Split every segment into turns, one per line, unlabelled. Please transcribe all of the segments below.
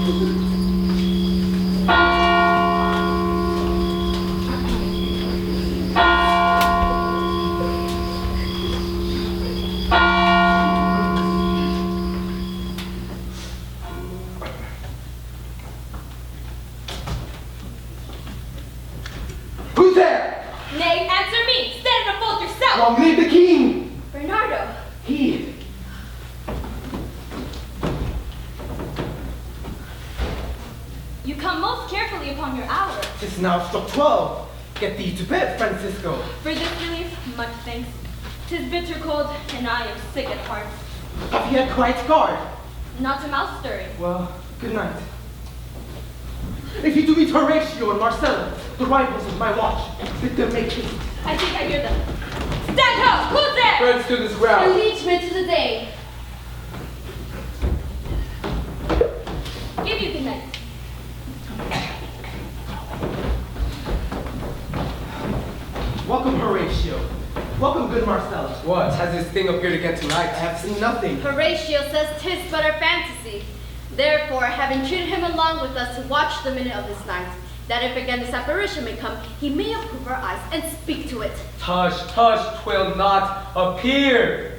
Who's there?
Nay, answer me. Stand and unfold yourself.
Long live the king!
Bernardo.
He.
You come most carefully upon your hour.
'Tis now struck 12. Get thee to bed, Francisco.
For this relief, much thanks. 'Tis bitter cold, and I am sick at heart.
Have you had quiet guard?
Not a mouse stirring.
Well, good night. If you do meet Horatio and Marcella, the rivals of my watch, bid them make haste.
I think I hear them. Stand up! Who's there?
Friends to this ground.
The liegeman to the day. Give you good night.
Welcome, Horatio. Welcome, good Marcella.
What? Has this thing appeared again tonight?
I have seen nothing.
Horatio says 'tis but a fantasy. Therefore, having treated him along with us to watch the minute of this night, that if again this apparition may come, he may approve our eyes and speak to it.
Tush, tush, 'twill not appear.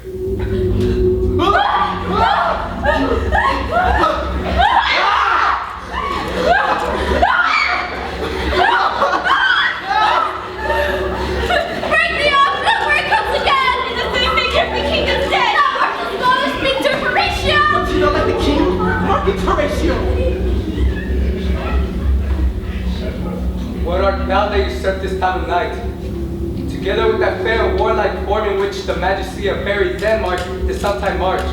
Break me off! Look where it comes again!
In the same figure, the king is dead!
Thou art the God to speak to Horatio!
Do you not like the king? Mark it, Horatio.
What art thou that you serve this time of night? Together with that fair warlike form in which the majesty of Harry Denmark is sometime March.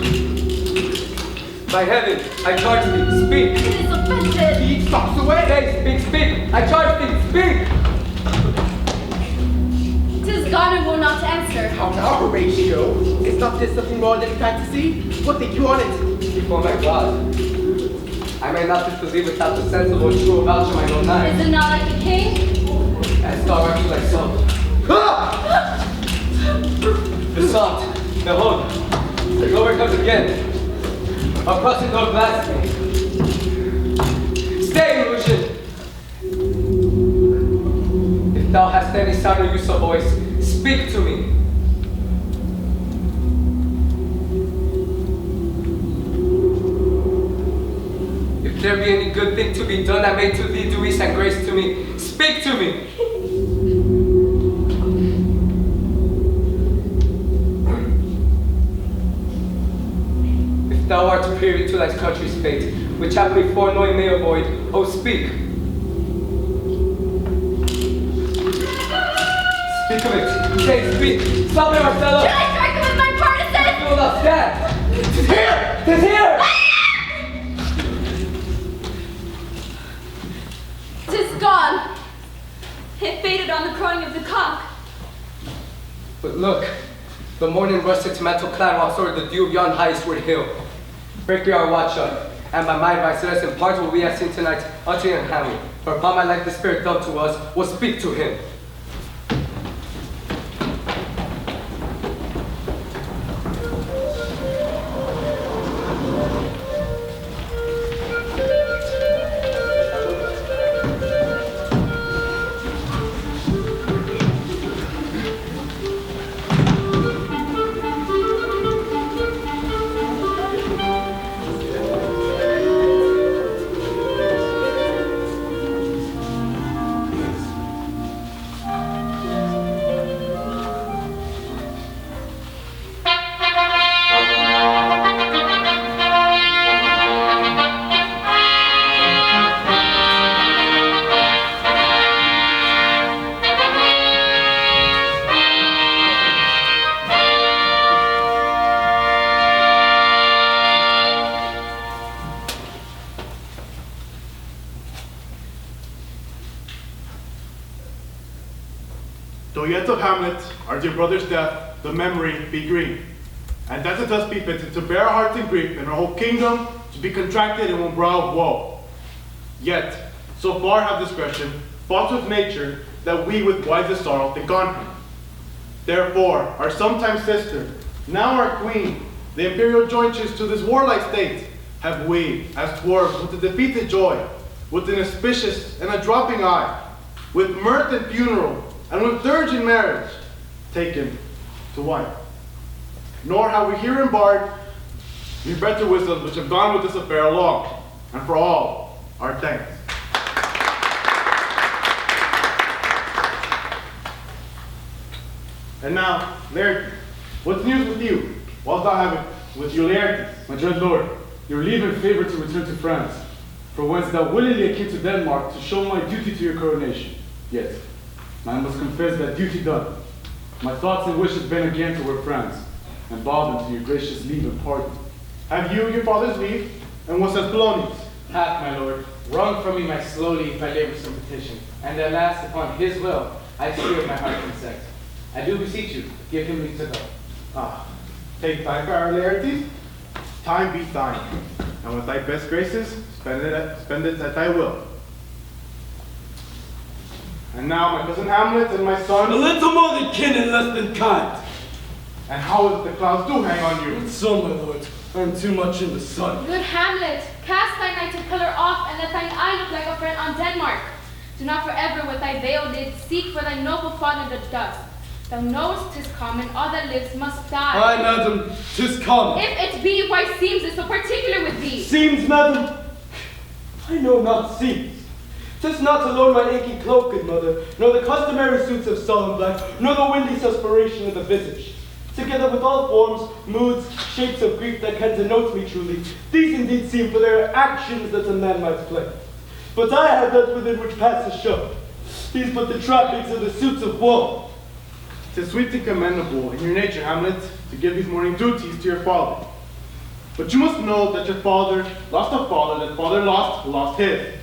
By heaven, I charge thee, speak!
It is offended!
He stalks away.
Say, speak, speak! I charge thee, speak!
'Tis gone and will not answer.
How now, Horatio? Is not this something more than fantasy? What think you on it?
Before my God, I may not disbelieve without the sensible and true avouch of my own eyes.
Is it not like the king?
As thou art to thyself. Besought, behold, the glory comes again. Across the door blasphemy. Stay, illusion! If thou hast any sound or use of voice, speak to me. If there be any good thing to be done that may to thee do ease and grace to me, speak to me. If thou art privy to thy country's fate, which happily foreknowing may avoid, oh speak. Speak of it. Say, speak. Stop it, Marcella.
Should I strike him with my partisan?
You will not stand.
It's here!
It's here!
'Tis gone.
It faded on the crowing of the cock.
But look, the morning rusted to mantle cloud walks over the dew of yon high eastward hill. Break we our watch up, and by my advice let us impart what we have seen tonight unto young Hamlet. For upon my life the spirit dumb to us will speak to him.
Though yet of Hamlet, our dear brother's death, the memory be green. And that it does befit to bear our hearts in grief, and our whole kingdom to be contracted in one brow of woe. Yet, so far have discretion fought with nature, that we with wisest sorrow think on him. Therefore, our sometime sister, now our queen, the imperial jointures to this warlike state, have we, as dwarves, with a defeated joy, with an auspicious and a dropping eye, with mirth and funeral, and with dirge in marriage, taken to wife. Nor have we here embarked your better wisdoms which have gone with this affair along, and for all our thanks. And now, Laertes, what's news with you? Whilst I have it with you, Laertes.
My dread lord, your leave and favor to return to France, for whence thou willingly came to Denmark to show my duty to your coronation. Yet, I must confess that duty done, my thoughts and wishes bend again toward France, and bow them to your gracious leave and pardon.
Have you your father's leave? And what says Polonius?
Hath, my lord, wrung from me my slow leave by laboursome petition, and at last upon his will I seal my heart consent. I do beseech you, give him leave to go.
Ah, take thy power, Laertes. Time be thine, and with thy best graces, spend it at thy will. And now, my cousin Hamlet and my son.
A little more than kin and less than kind.
And how is it the clouds do hang on you?
So, my lord, I am too much in the sun.
Good Hamlet, cast thy nighted colour off, and let thine eye look like a friend on Denmark. Do not forever with thy veiled lid seek for thy noble father the dust. Thou knowest 'tis common, all that lives must die.
Aye, madam, 'tis common.
If it be, why seems it so particular with thee?
Seems, madam? I know not seems. 'Tis not alone my inky cloak, good mother, nor the customary suits of solemn black, nor the windy suspiration of the visage. Together with all forms, moods, shapes of grief that can denote me truly, these indeed seem for their actions that a man might play. But I have that within which passes show. These but the trappings of the suits of woe.
'Tis sweet and commendable in your nature, Hamlet, to give these morning duties to your father. But you must know that your father lost a father, that father lost his.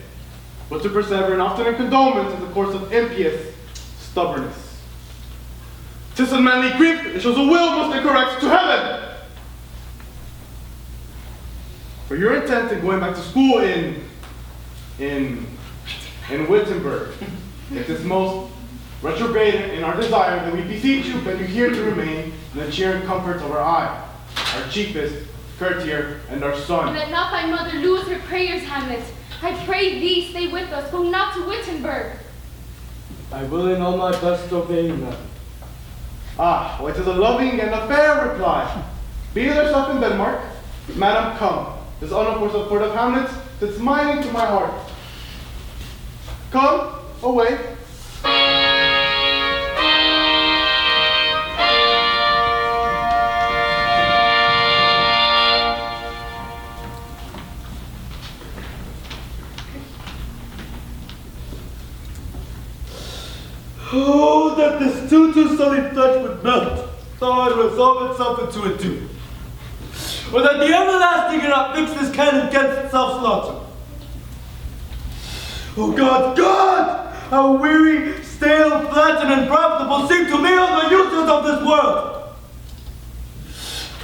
But to persever and often in condolement is a course of impious stubbornness. 'Tis unmanly grief, it shows a will most incorrect to heaven. For your intent in going back to school in Wittenberg, it is most retrograde in our desire that we beseech you that you here to remain in the cheer and comfort of our eye, our chiefest, courtier, and our son.
Let not thy mother lose her prayers, Hamlet. I pray thee, stay with us, go not to Wittenberg.
I will in all my best obey you, madam.
Ah, well, it is a loving and a fair reply. Be yourself in Denmark. Madam, come. This honor for support of Hamlet sits mining to my heart. Come, away.
Oh, that this too sullied flesh would melt, though it resolve itself into a dew. Or that the everlasting cannot fix this cannon against self-slaughter. Oh God, how weary, stale, flattened, and profitable seem to me all the uses of this world.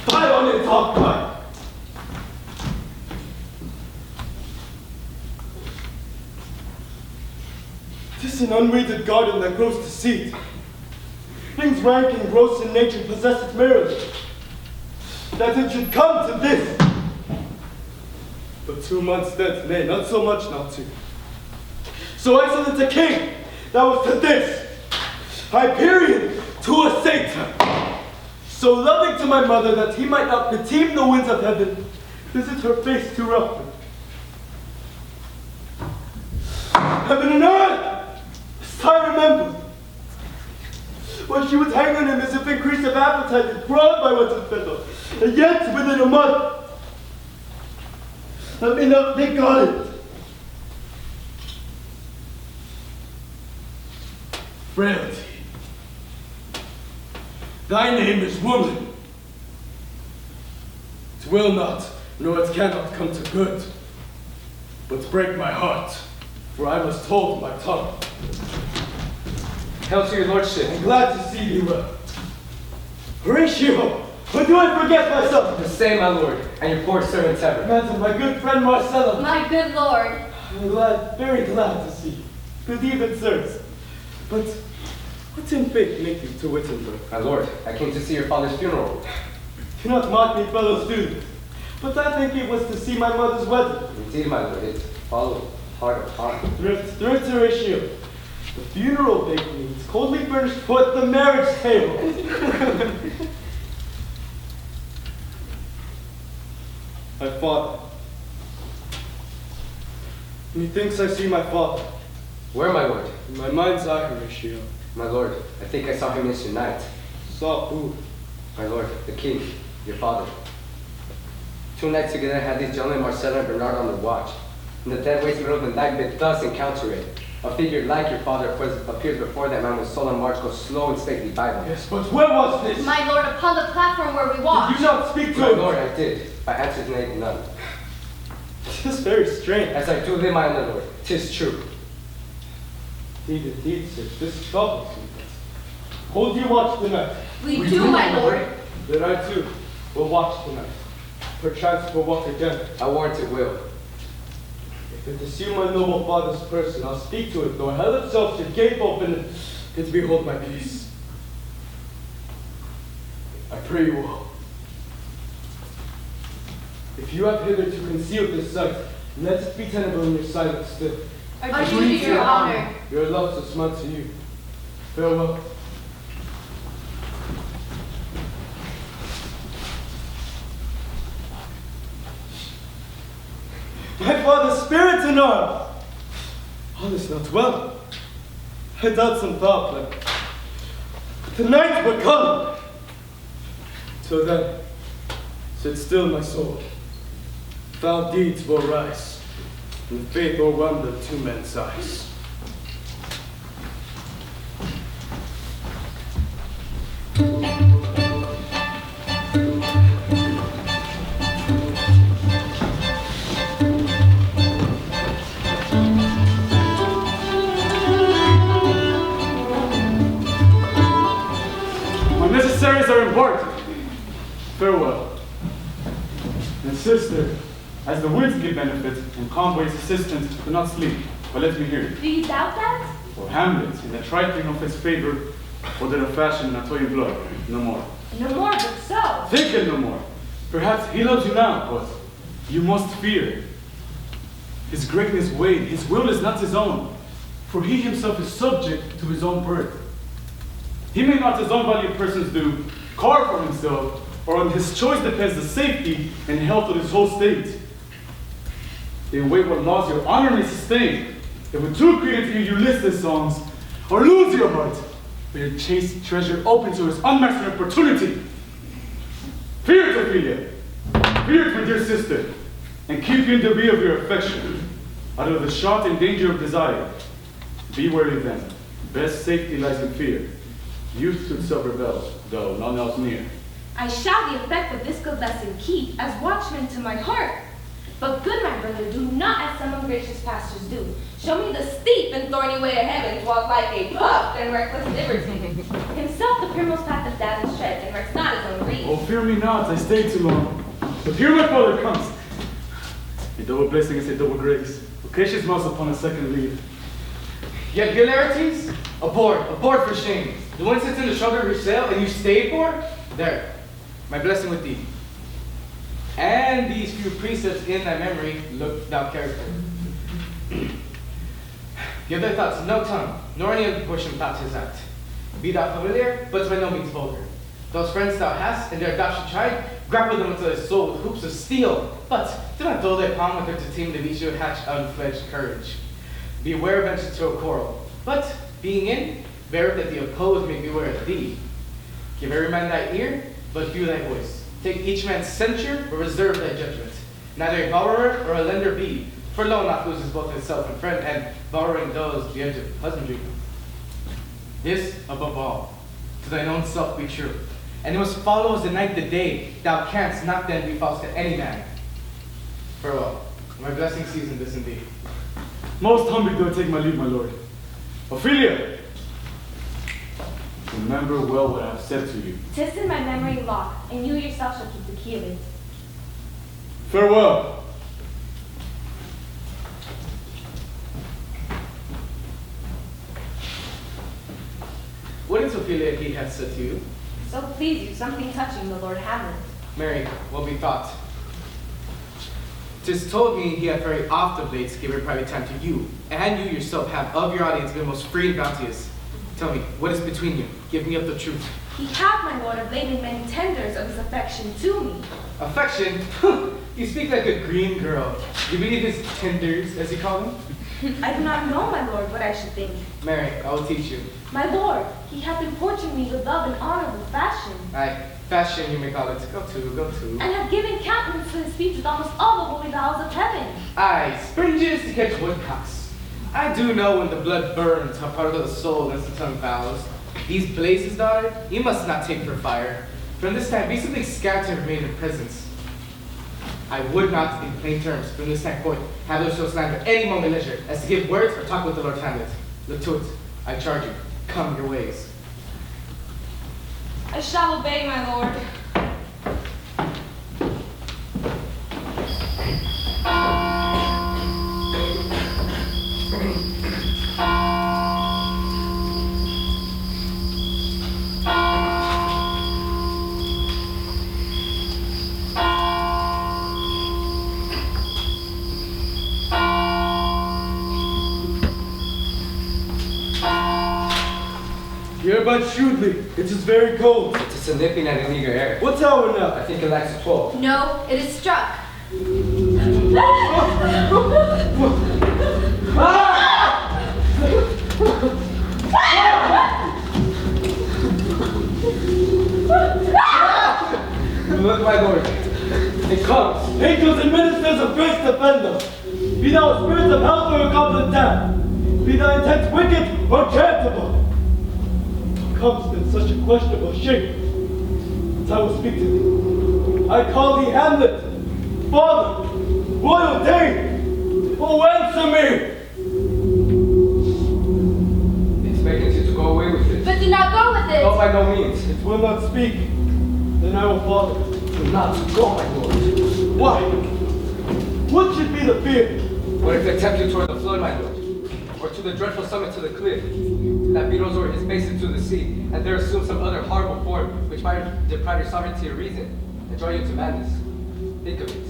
Fie on it, all kind. Tis an unweeded garden that grows to seed. Things rank and gross in nature possess its merits. That it should come to this. But 2 months thence, nay, not so much, not 2. So excellent a king, that was to this. Hyperion to a satyr. So loving to my mother that he might not beteem the winds of heaven, visit her face too often. Heaven and earth! I remember when she would hang on him as if increase of appetite is brought by what's a fellow, and yet within a month, let me not think on it. Frailty. Thy name is woman. It will not, nor it cannot come to good, but break my heart, for I must hold my tongue.
Hail to your lordship.
I'm glad to see you well. Horatio, or do I forget myself?
The same, my lord, and your poor servants ever.
Madam, my good friend Marcella.
My good lord.
I'm glad, very glad to see you. Good even, sirs. But what in fate make you to Wittenberg?
My lord, I came to see your father's funeral.
Do not mock me, fellow student. But I think it was to see my mother's wedding.
Indeed, my lord, it followed hard upon.
Thrift, Horatio. The funeral bakery is coldly furnished for the marriage table. My father. Methinks I see my father.
Where, my lord?
In my mind's eye, Horatio.
My lord, I think I saw him yesterday night.
Saw who?
My lord, the king, your father. 2 nights together had these gentlemen, Marcella and Bernard, on the watch. In the dead waste middle of the night, they thus encounter it. A figure like your father appears before them, and with solemn march goes slow and stately by them.
Yes, but where was this?
My lord, upon the platform where we walked.
Did you not speak to
My
him?
lord, I did. I answered none.
Tis very strange.
As I do live, my lord, 'tis true.
Indeed, sir, this troubles me. Hold you watch tonight.
We do, my lord.
Then I too will watch tonight. Perchance we'll walk again.
I warrant it will.
If it assume my noble father's person, I'll speak to it, though hell itself should gape open and behold my peace. I pray you all. If you have hitherto concealed this sight, let it be tenable in your silence still.
Our duty to your honor.
Your love so smart to you. Farewell. My father's spirit in arms! All is not well. I doubt some foul plan. The night will come. Till then, sit still, my soul. Foul deeds will rise, and faith o'erwhelm the 2 men's eyes.
My necessaries are important. Farewell. And sister, as the winds give benefit, and Conway's assistant could not sleep, but let me hear it.
Do you doubt that?
For Hamlet, in the trifling of his favor, ordered a fashion in Atoyan blood, no more.
No more, but so.
Think it no more. Perhaps he loves you now, but you must fear. His greatness weighed, his will is not his own, for he himself is subject to his own birth. He may not, as unvalued persons do, carve for himself, or on his choice depends the safety and health of his whole state. They wait what laws your honor may sustain. If with true credence to you list his songs, or lose your heart, but your chaste treasure open to his unmastered opportunity. Fear it, Ophelia. Fear it, my dear sister, and keep you in the rear of your affection, out of the shot and danger of desire. Be wary then. Best safety lies in fear. Youth to itself rebels, though none else near.
I shall the effect of this good lesson keep as watchman to my heart. But good, my brother, do not as some ungracious pastors do. Show me the steep and thorny way to heaven, walk like a puffed and reckless liberty. Himself the primrose path of Davin treads, and recks not his own reed.
Oh, fear me not, I stayed too long. But here my father comes. A double blessing is a double grace. Occasions mouse upon a second leave.
Yet hilarities? Abort for shame. The one sits in the shoulder of your sail and you stayed for? There, my blessing with thee. And these few precepts in thy memory, look thou character. Give thy thoughts no tongue, nor any other portion about his act. Be thou familiar, but by no means vulgar. Those friends thou hast, and their adoption tried, grapple them until thy soul with hoops of steel. But do not dull thy palm with their to team to meet you hatch unfledged courage. Beware of venture to a quarrel, but being in, bear that the opposed may beware of thee. Give every man thy ear, but few thy voice. Take each man's censure, but reserve thy judgment. Neither a borrower or a lender be, for loan oft loses both himself and friend, and borrowing those the edge of husbandry. This, above all, to thine own self be true, and it must follow as the night the day. Thou canst not then be false to any man. Farewell. My blessing season this indeed.
Most humbly do I take my leave, my lord. Ophelia! Remember well what I have said to you.
'Tis in my memory locked, and you yourself shall keep the key of it.
Farewell!
What is Ophelia he hath said to you?
So please you, something touching the Lord Hamlet.
Mary, well bethought. 'Tis told me he hath very oft of late given private time to you, and you yourself have of your audience been most free and bounteous. Tell me, what is between you? Give me up the truth.
He hath, my lord, of late made many tenders of his affection to me.
Affection? You speak like a green girl. You believe his tenders, as you call them?
I do not know, my lord, what I should think.
Mary, I will teach you.
My lord, he hath importuned me with love and honorable fashion,
Aye, fashion you may call it. Go to.
and have given countenance to his speech with almost all the holy vows of heaven.
Aye, springes to catch woodcocks. I do know when the blood burns how part of the soul as the tongue vows. These blazes, daughter, you must not take for fire. From this time, be simply scout and remain in presence. I would not, in plain terms, from this time forth, have those show slander any moment leisure, as to give words or talk with the Lord Hamlet. Look to it, I charge you, come your ways.
I shall obey, my lord.
Hear but shrewdly, it is very cold.
It is a nipping and illegal air.
What's hour now?
I think it lacks a 12.
No, it is struck.
Look, my lord. It comes.
Angels and ministers of grace defend us. Be thou spirits of health or a goblin death. Be thy intents wicked or charitable. Comes in such a questionable shape. As I will speak to thee. I call thee Hamlet, father, royal dame. Oh, answer me!
Expecting you to go away with it.
But do not go with it.
No, by no means.
It will not speak. Then I will follow.
Do not go, my lord.
Why? What should be the fear?
What if they tempt you toward the flood, my lord? Or to the dreadful summit to the cliff? That beetles over his base into the sea, and there assume some other horrible form which might deprive your sovereignty of reason and draw you to madness. Think of it.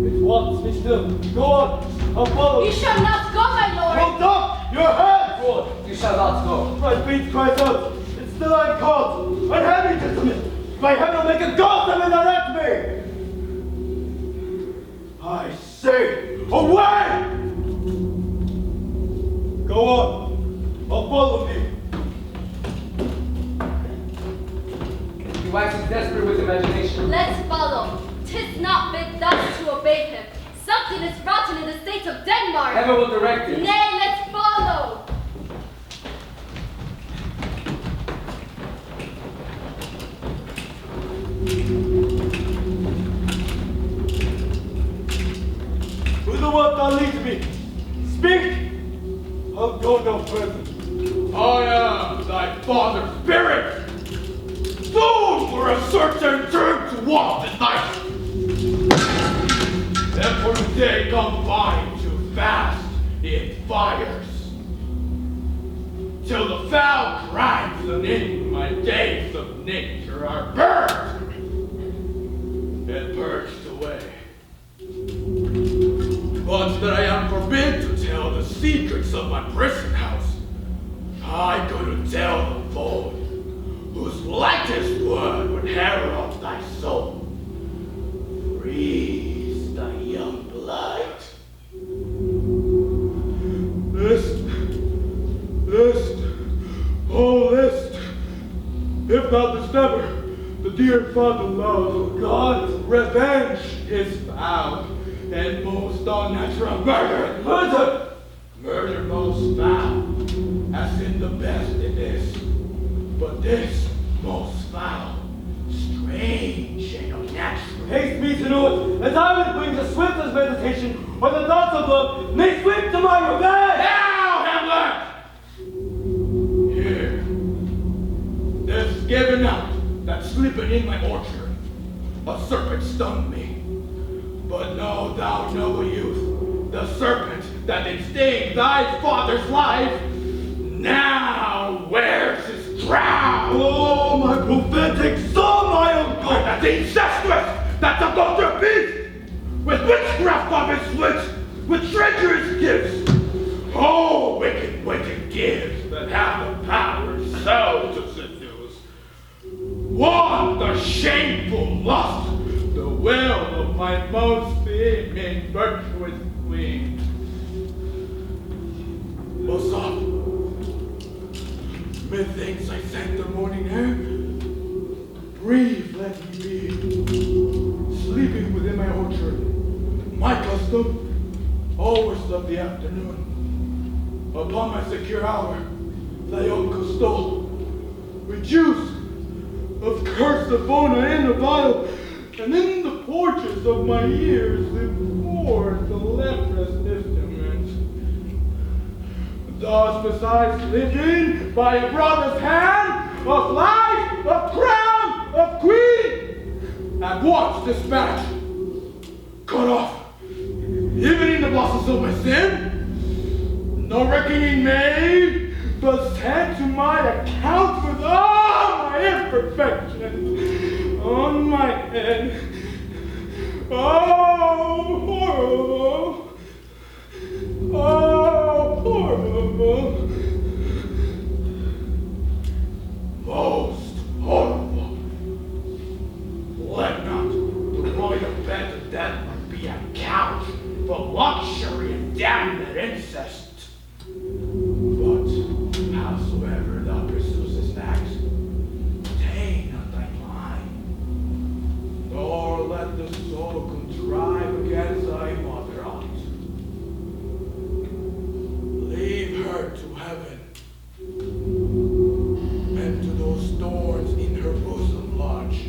It wants me still. Go on. I'll follow.
You shall not go, my lord.
Hold up your head!
Lord, you shall not go.
My feet cries out. It's still I'm called. Unhappy gentlemen. My heaven will make a ghost of it at me. I say, away! Go on. I'll follow you.
He waxes desperate with imagination.
Let's follow. 'Tis not fit thus to obey him. Something is rotten in the state of Denmark.
Heaven will direct it.
Nay, let's follow.
Whither wilt thou lead me? Speak! I'll go no further.
I am thy father's spirit! Soon for a certain turn to walk the night! And for the day confined to fast in fires. Till the foul crimes and in my days of nature are burned and purged away. But that I am forbid to tell the secrets of my prison house, I go to tell the fold, whose lightest word would herald thy soul. Freeze thy young blood. List, oh list, if not discover the dear father love, God's revenge is foul. And most unnatural murder. Murder most foul, as in the best it is. But this most foul, strange and unnatural.
Haste me to know it, as I would bring the swiftest meditation, where the thoughts of love may sweep to my revenge!
Now, Hamlet! Here, there's given out that sleeping in my orchard, a serpent stung me. But know thou, noble youth, the serpent that did sting thy father's life, now wears
the incestuous, that the daughter beast, with witchcraft of his lips, with treacherous gifts. Oh, wicked, wicked gifts that have the power so to seduce. One, the shameful lust, the will of my most beaming virtuous queen. Mozart, methinks I scent the morning air. Breathe, let me be. Sleeping within my orchard, my custom, always of the afternoon. Upon my secure hour, thy uncle stole, with juice of Cursivona in the bottle, and in the porches of my ears it poured the leprous instrument. Thus besides living by a brother's hand, of life, of crown, of queen, at once dispatched, cut off, even in the bosses of my sin, no reckoning made, but sent to my account with all my imperfections on my head. Oh, horrible! Oh, horrible! Most horrible! Let not the royal bed of death be a couch for luxury and damned incest. But howsoever thou pursuest this act, attain not thy mind, nor let the soul contrive against thy mother heart. Leave her to heaven, and to those thorns in her bosom lodge.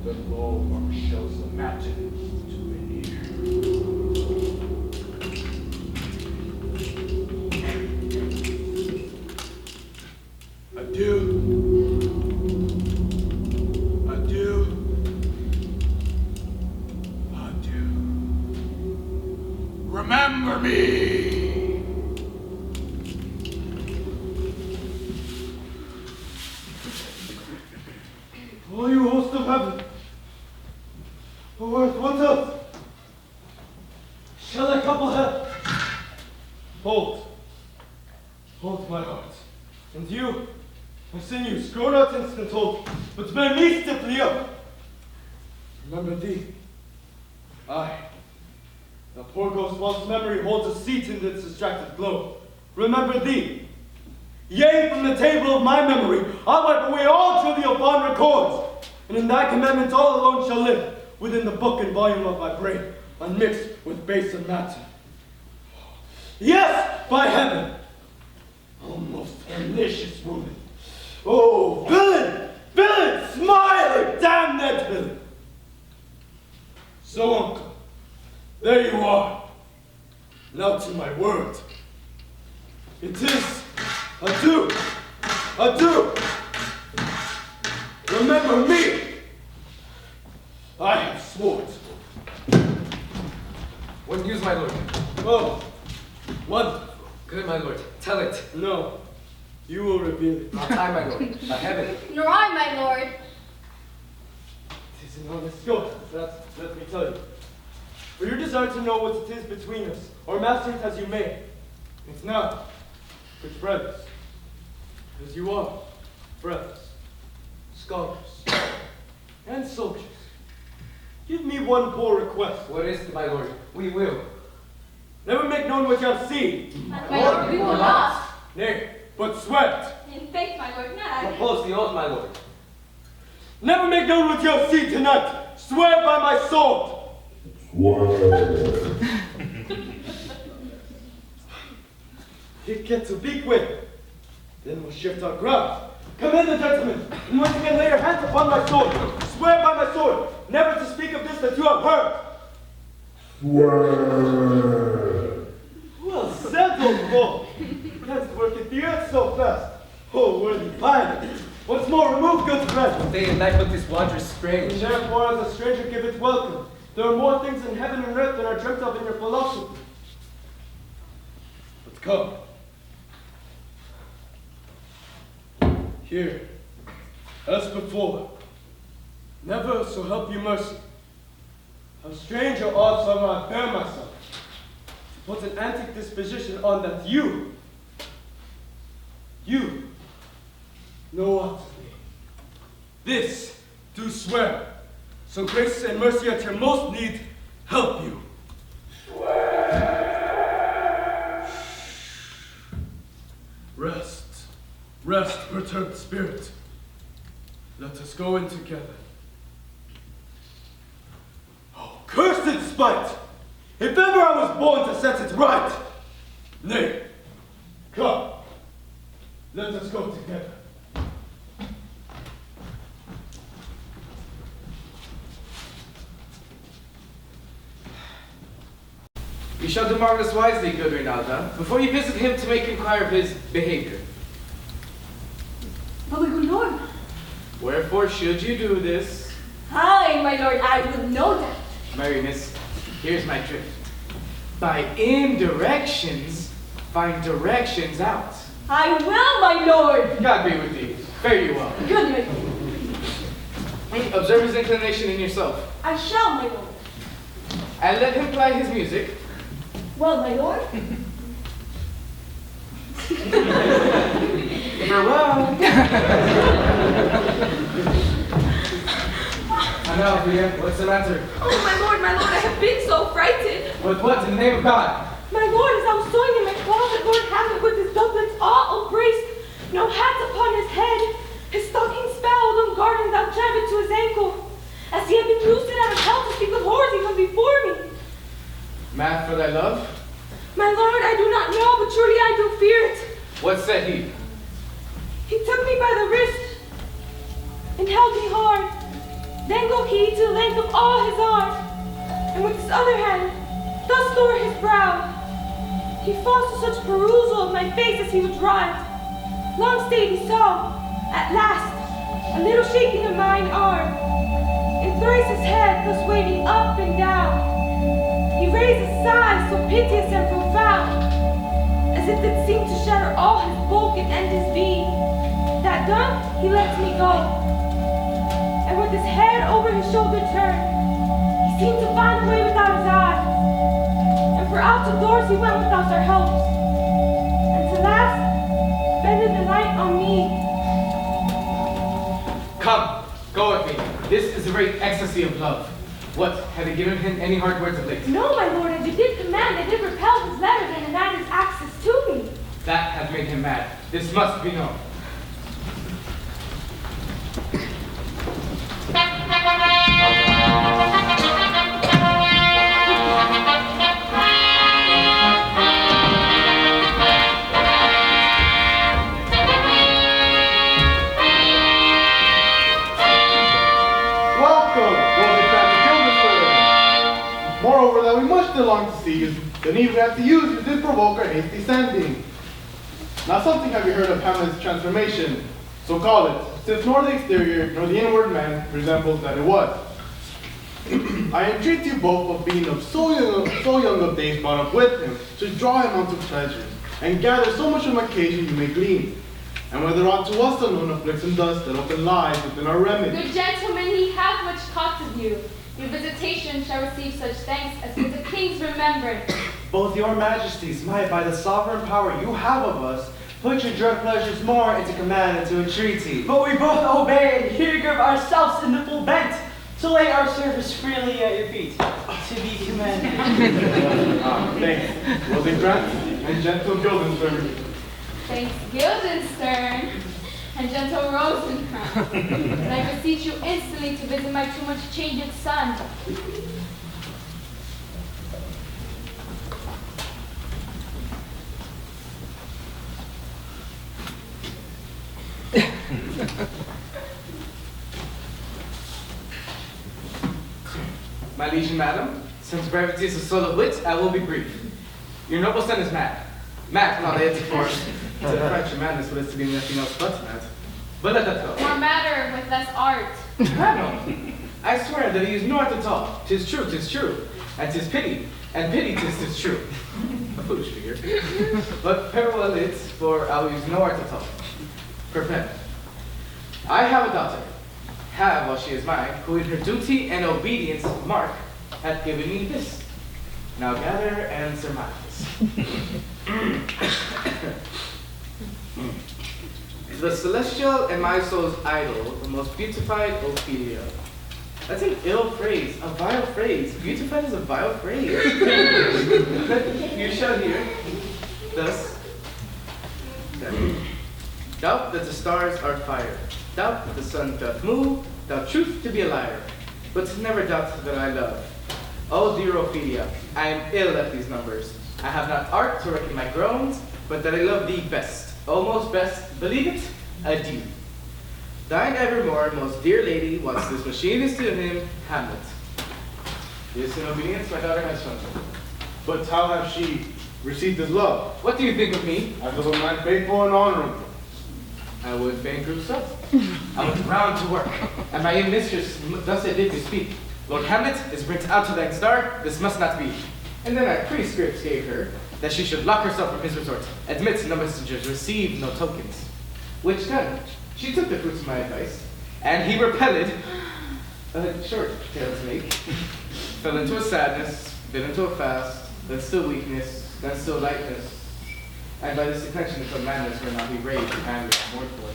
The Lord shows imagine to be near. Adieu. Adieu. Adieu. Remember me.
Oh, you host of heaven. Oh, earth, what's up? Shall I couple her? Hold. Hold my heart. And you, my sinews, grow not instant hold, but bear me stiffly up. Remember thee. I, the poor ghost whilst memory holds a seat in its distracted glow. Remember thee. Yea, from the table of my memory, I wipe away all trivial fond records, and in thy commandments all alone shall live, within the book and volume of my brain, unmixed with baser matter. Yes, by heaven! Oh, most pernicious woman! Oh, villain! Villain! Smile! Damn that villain! So, uncle, there you are. Now to my word. It is adieu! Adieu! Remember me! I have sworn.
What news, my lord?
Oh, wonderful.
Good, my lord. Tell it.
No, you will reveal it.
Not I, my lord. By heaven.
Nor I, my lord.
It is an honest scope, that let me tell you. For your desire to know what it is between us, or master it as you may. It's not with friends, as you are, friends, scholars, and soldiers. Give me one poor request.
What is it, my lord? We will.
Never make known what you have seen.
My lord, we will not.
Nay, but swear it.
In faith, my lord, not.
Propose the oath, my lord.
Never make known what you have seen tonight. Swear by my sword. It gets a big way. Then we'll shift our ground. Come in, the gentlemen, and once again lay your hands upon my sword. Swear by my sword, never to speak of this that you have heard. Well said, old bull. Canst work at the earth so fast. Oh, worthy pilot. Once more, remove good friend.
Day and night with this wondrous spring.
And therefore, as a stranger, give it welcome. There are more things in heaven and earth than are dreamt of in your philosophy. But come. Here, as before, Never, so help you mercy. How strange or odd somehow I bear myself. To put an antic disposition on that you know what to be. This do swear, so grace and mercy at your most need help you. Rest, perturbed spirit. Let us go in together. Oh, cursed spite! If ever I was born to set it right! Nay, come, let us go together.
You shall do marvelous wisely, good Reynalda, before you visit him to make inquiry of his behavior.
But my good lord.
Wherefore should you do this?
Aye, my lord, I would know that.
Mary, miss, here's my drift. By indirections, find directions out.
I will, my lord.
God be with thee. Fare you well.
Good, my lord.
Observe his inclination in yourself,
I shall, my lord.
and let him ply his music.
Well, my lord.
Farewell. And now, Leah, what's the matter?
Oh, my lord, I have been so frightened.
With what, in the name of God?
My lord, as I was sewing in my closet, Lord Hamlet with his doublets all braced, no hat upon his head, his stockings fouled, unguarded, without jabot to his ankle, as he had been loosed out of hell to speak with horrors even before me.
Math for thy love?
My lord, I do not know, but truly I do fear it.
What said he?
He took me by the wrist and held me hard. Then go he to the length of all his arm, and with his other hand thus tore his brow. He falls to such perusal of my face as he would drive. Long stayed he saw, at last, a little shaking of mine arm, and thrice his head thus waving up and down. He raised a sigh so piteous and profound, as if it seemed to shatter all his bulk and end his being. That done, he lets me go, and with his head over his shoulder turned, he seemed to find a way without his eyes, and for out of doors he went without our helps, and to last, spending the night on me.
Come, go with me. This is the very ecstasy of love. What, have you given him any hard words of late?
No, my lord, as you did command, I did repel his letters and denied his access to me.
That hath made him mad. This must be known.
Moreover, that we much still long to see is the need we have to use which did provoke our hasty sending. Now something have you heard of Hamlet's transformation, so call it, since nor the exterior nor the inward man resembles that it was. I entreat you both of being of so young of days brought up with him, to draw him unto pleasures, and gather so much from occasion you may glean. And whether aught to us unknown afflicts thus that open lies within our remedy.
Good gentlemen, he hath much taught of you. Your visitation shall receive such thanks as with the king's remembrance.
Both your majesties might, by the sovereign power you have of us, put your dread pleasures more into command and to entreaty. But we both obey and here give ourselves in the full bent, to lay our service freely at your feet, to be commanded.
Thanks. Will they grant, and gentle Guildenstern.
Thanks, Guildenstern and gentle Rosencrantz. And I beseech you instantly to visit my too much changed son.
My liege, madam, since brevity is the soul of wit, I will be brief. Your noble son is mad. Mad, not it, for to the French madness would to be nothing else but mad. But let that go.
More matter with less art.
Madam, I swear that he is no art at all. 'Tis true, 'tis true. And 'tis pity, and pity 'tis true. A foolish figure. But parallel it, for I'll use no art at all. Prevent. I have a daughter. have, while she is mine, who in her duty and obedience, mark, hath given me this. Now gather and surmise. The celestial and my soul's idol, the most beautified Ophelia. That's an ill phrase, a vile phrase. Beautified is a vile phrase. You shall hear. Thus, doubt that the stars are fire, doubt that the sun doth move, doubt truth to be a liar, but never doubt that I love. Oh dear Ophelia, I am ill at these numbers. I have not art to reckon my groans, but that I love thee best, oh most best, believe it, adieu. Thine evermore, most dear lady, once this machine is to him, Hamlet. Yes, in obedience, my daughter has shown.
But how has she received his love?
What do you think of me?
As of a man faithful and honorable.
I would fain prove so. I went round to work, and my mistress thus I did to speak. Lord Hamlet is burnt out to thine star, this must not be. And then I prescripts gave her that she should lock herself from his resort, admit no messengers, receive no tokens. Which done, she took the fruits of my advice, and he repelled, a short tale to make, fell into a sadness, then into a fast, then still weakness, then still lightness, and by this attention to madness where now he raged and anger and mournful.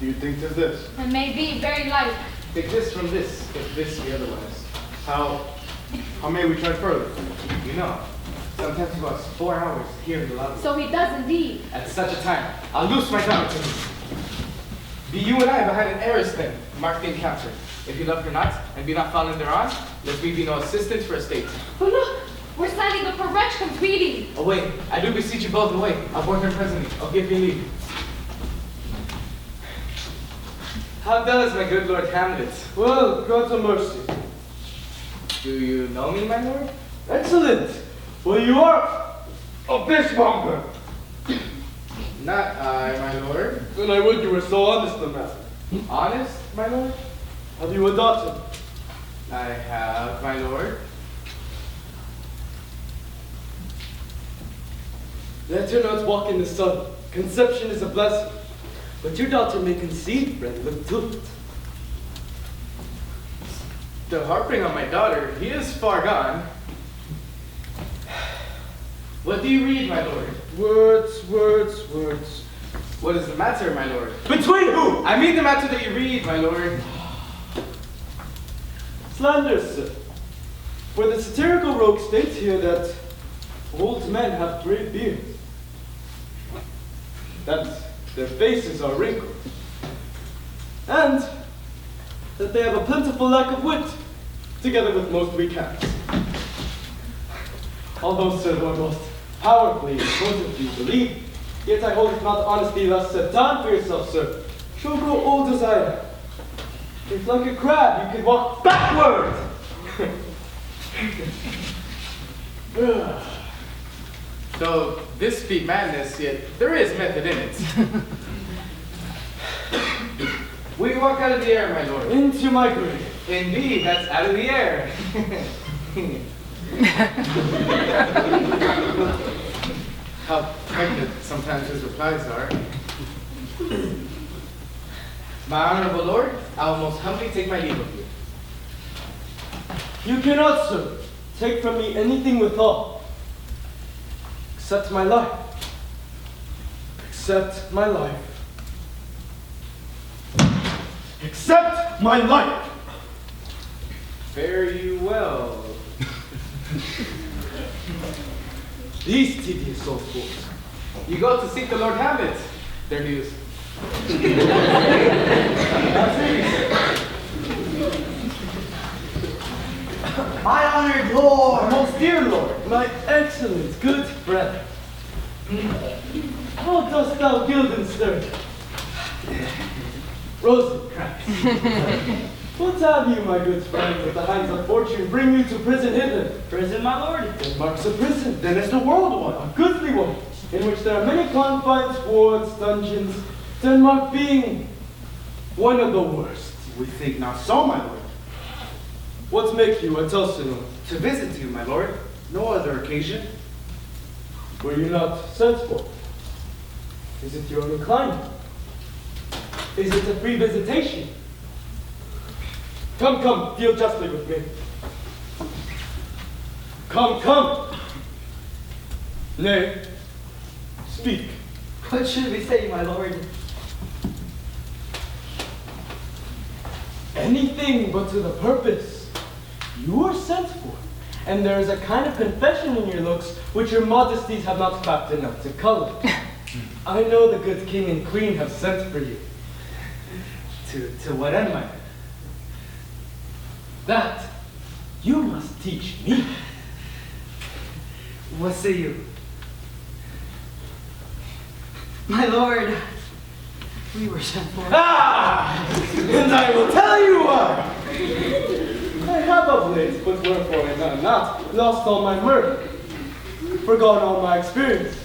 Do you think 'tis this?
And may be very light.
Take this from this, if this be otherwise.
How may we try further?
You know, sometimes he walks 4 hours here in the lobby.
So he does indeed.
At such a time, I'll loose my daughter to him. Be you and I behind an arras then, mark the encounter. If you love her not, and be not fallen thereon, let me be no assistant for a state.
But look, we're sending the poor wretch comes reading.
Away, I do beseech you both away. I'll board her presently. I'll give you leave. How does my good Lord Hamlet?
Well, God's a mercy.
Do you know me, my lord?
Excellent. Well, you are a fishmonger.
Not I, my lord.
Then I would you were so honest a man.
Honest, my lord?
Have you a daughter?
I have, my lord.
Let her not walk in the sun. Conception is a blessing. But your daughter may conceive, friend. Look to it.
The harping on my daughter, he is far gone. What do you read, my lord?
Words, words, words.
What is the matter, my lord?
Between who?
I mean the matter that you read, my lord.
Slander, sir. For the satirical rogue states here that old men have gray beards. That their faces are wrinkled. And that they have a plentiful lack of wit, together with most weak hands. Although, sir, one most powerfully and potently believe, yet I hold it not honesty thus set down for yourself, sir. Shall grow old as I am. If like a crab you could walk backward!
Though this be madness, yet there is method in it. We walk out of the air, my lord.
Into my grave.
Indeed, that's out of the air. How pregnant sometimes his replies are. My honorable lord, I will most humbly take my leave of you.
You cannot, sir, take from me anything withal, except my life. Except my life. Except my life!
Fare you well.
These tedious old fools.
You go to seek the Lord Hamlet. Their news.
My honored lord!
Most dear lord, my excellent good friend. How dost thou Guildenstern? Rosencrantz. What have you, my good friend, with the hands of fortune bring you to prison hither?
Prison, my lord?
Denmark's a prison.
Then it's the world one.
A goodly one, in which there are many confines, wards, dungeons, Denmark being one of the worst.
We think not so, my lord.
What make you at Elsinore?
To visit you, my lord. No other occasion.
Were you not sent for? Is it your own inclining? Is it a free visitation? Come, come, deal justly with me. Come, come. Nay, speak.
What should we say, my lord?
Anything but to the purpose. You are sent for, and there is a kind of confession in your looks which your modesties have not cracked enough to color. I know the good king and queen have sent for you.
To what end, my lord?
That you must teach me.
What say you? My lord, we were sent for.
Ah! And I will tell you why. I have of late, but wherefore I know not, lost all my mirth, forgotten all my experience.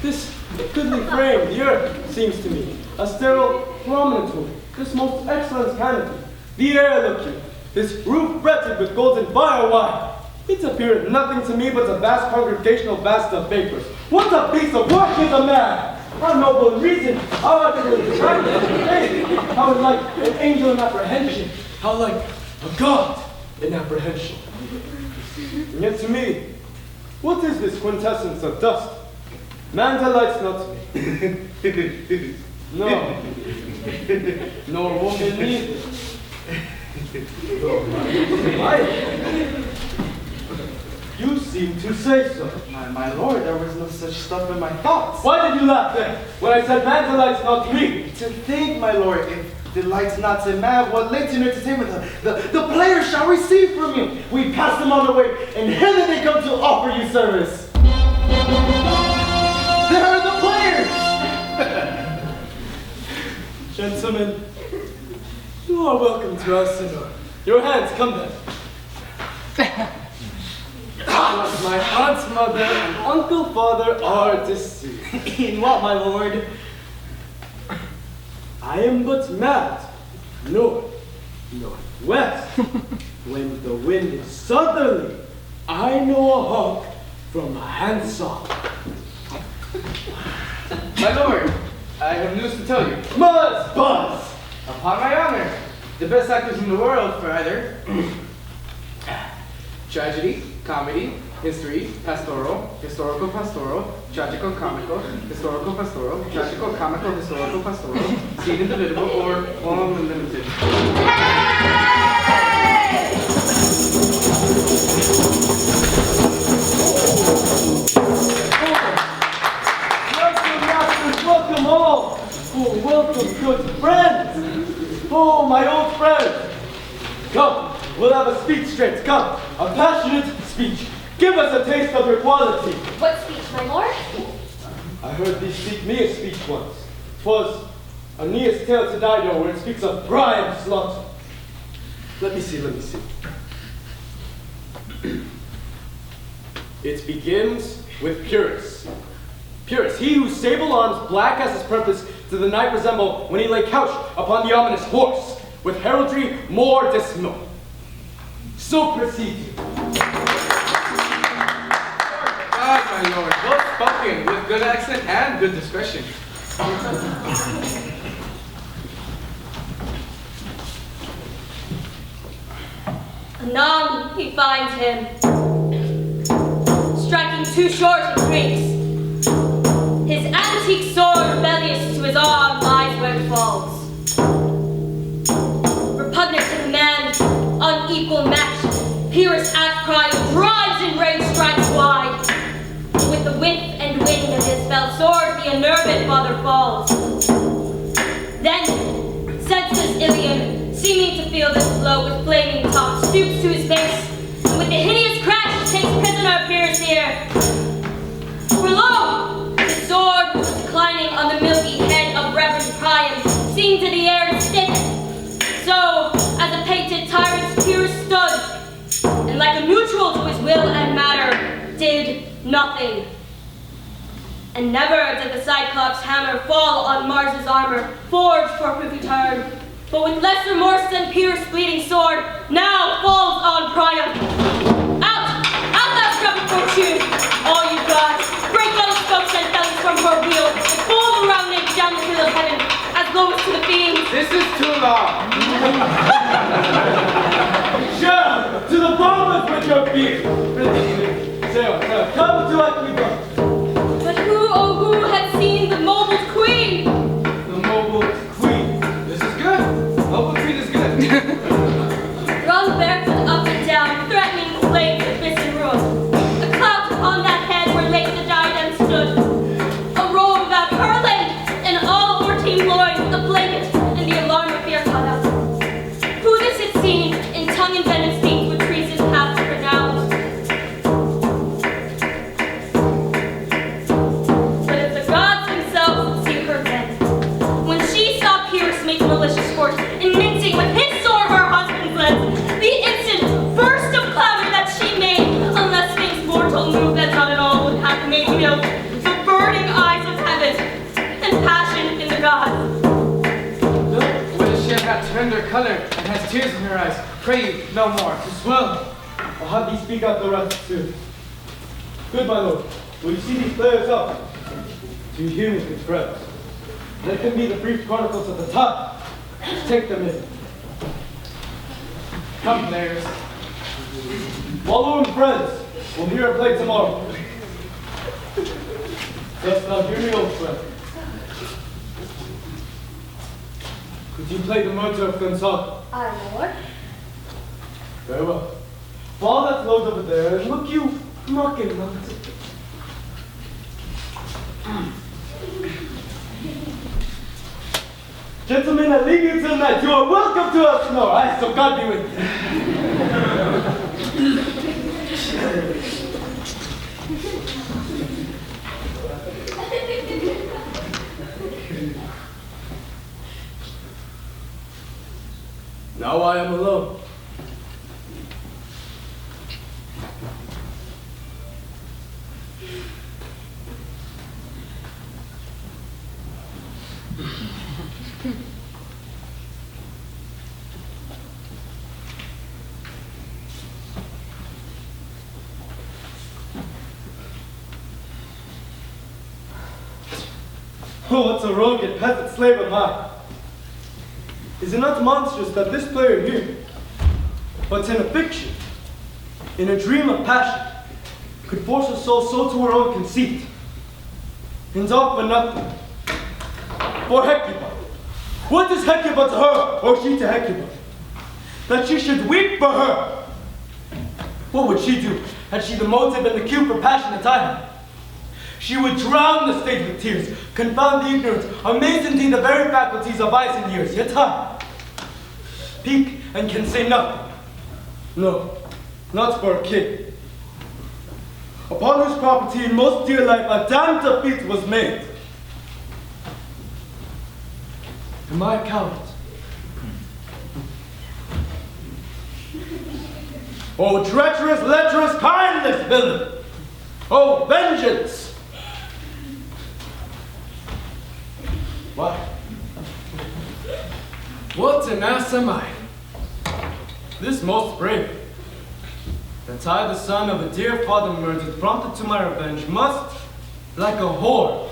This goodly frame, the earth, seems to me a sterile promontory, this most excellent canopy, the air look you, this roof fretted with golden fire, why? It appeareth nothing to me but a vast congregational vast of vapors. What a piece of work is a man! How noble in reason, how utterly attractive in faith, how like an angel in apprehension, how like a god in apprehension. And yet to me, what is this quintessence of dust? Man delights not me. No, nor woman neither. You seem to say so.
My lord, there was no such stuff in my thoughts.
Why did you laugh then, when I said man delights not me?
To think, my lord, if delights not in man, what latent entertainment the players shall receive from you. We pass them on the way, and hither they come to offer you service. There are the players!
Gentlemen, you are welcome to our Senor. Your hands, come then. My aunt, mother, and uncle, father are deceased.
In what, my lord?
I am but mad, north, northwest. When the wind is southerly, I know a hawk from a handsaw.
My lord, I have news to tell you.
Buzz, buzz!
Upon my honor, the best actors in the world for either tragedy, comedy, history, pastoral, historical pastoral, tragical comical, historical pastoral, tragical comical, historical pastoral, scene individual, or unlimited.
Welcome, masters, welcome all! Oh, welcome, good friends! Oh, my old friends! Come, we'll have a speech straight. Come, a passionate speech. Give us a taste of your quality.
What speech, my lord?
I heard thee speak me a speech once. 'Twas Aeneas' tale to Dido, where it speaks of Brian slaughter. Let me see. It begins with Pyrrhus. Pyrrhus, he whose sable arms, black as his purpose, to the night resemble when he lay couched upon the ominous horse, with heraldry more dismal. So proceed.
God, my lord, well spoken, with good accent and good discretion.
Anon he finds him, striking too short he shrieks. His antique sword rebellious to his arm lies where it falls. Repugnant to command, unequal match, Pyrrhus' outcry drives in rage strikes wide. With the width and wind of his fell sword, the unnerved father falls. Then, senseless Ilium, seeming to feel this blow with flaming top, stoops to his face, and with a hideous crash takes prisoner Pyrrhus here. For lo, the sword was declining on the milky head of Reverend Priam, seemed to the air to stick. So, as a painted tyrant, Pyrrhus stood, and like a neutral to his will and matter, did nothing. And never did the Cyclops' hammer fall on Mars' armor, forged for privy turn, but with less remorse than Pyrrhus' bleeding sword, now falls on Priam. Out thou scrap of fortune, all you gods, break those spokes and bellies from her wheel, and fold around it down the hill of heaven, as low as to the fiends,
This is too long.
Sure, to the bombers with your beer. Sail, come to Akiba.
But who, oh who, had seen the mobile queen?
The mobile queen. This is good. Mobile queen is good.
Run barefoot up and down, threatening the flames of mist and ruin. A cloud upon that head where late the diadem stood. A robe about her length, and all 14 loins, a blanket, and the alarm of fear caught out. Who this had seen, in tongue and venom speak, with treason hath pronounced. But if the gods themselves would see her then, when she saw Pierce make malicious sport, in mincing with his sword her husband's lips, the instant burst of clamor that she made, unless things mortal move that not at all would have made feel the burning eyes of heaven, and passion in the gods.
What if she has that tender color and has tears in her eyes? Pray you, no more.
Well, I'll have thee speak out the rest soon. Good, my lord. Will you see these players up? Do you hear me, good friends? Let them be the brief chronicles of the time. Let's take them in.
Come, players.
Follow him, friends. We'll hear a play tomorrow. Dost thou hear me, old friend? Could you play the murder of Gonzaga?
Aye, Lord.
Very well. Follow that load over there and look you mocking not. Gentlemen, I leave you till night. You are welcome to us tomorrow. Aye, so God be with you. Now I am alone. Oh, what a rogue and peasant slave am I! Is it not monstrous that this player here, but in a fiction, in a dream of passion, could force her soul so to her own conceit, and all for nothing? For Hecuba. What is Hecuba to her, or she to Hecuba? That she should weep for her! What would she do, had she the motive and the cue for passion that I had? She would drown the state with tears, confound the ignorant, amaze indeed the very faculties of eyes and ears. Yet I speak and can say nothing. No, not for a king, upon whose property in most dear life a damned defeat was made. Am I a coward? Oh, treacherous, lecherous, kindless villain! Oh, vengeance! What? What an ass am I? This most brave, that I, the son of a dear father murdered, prompted to my revenge, must, like a whore,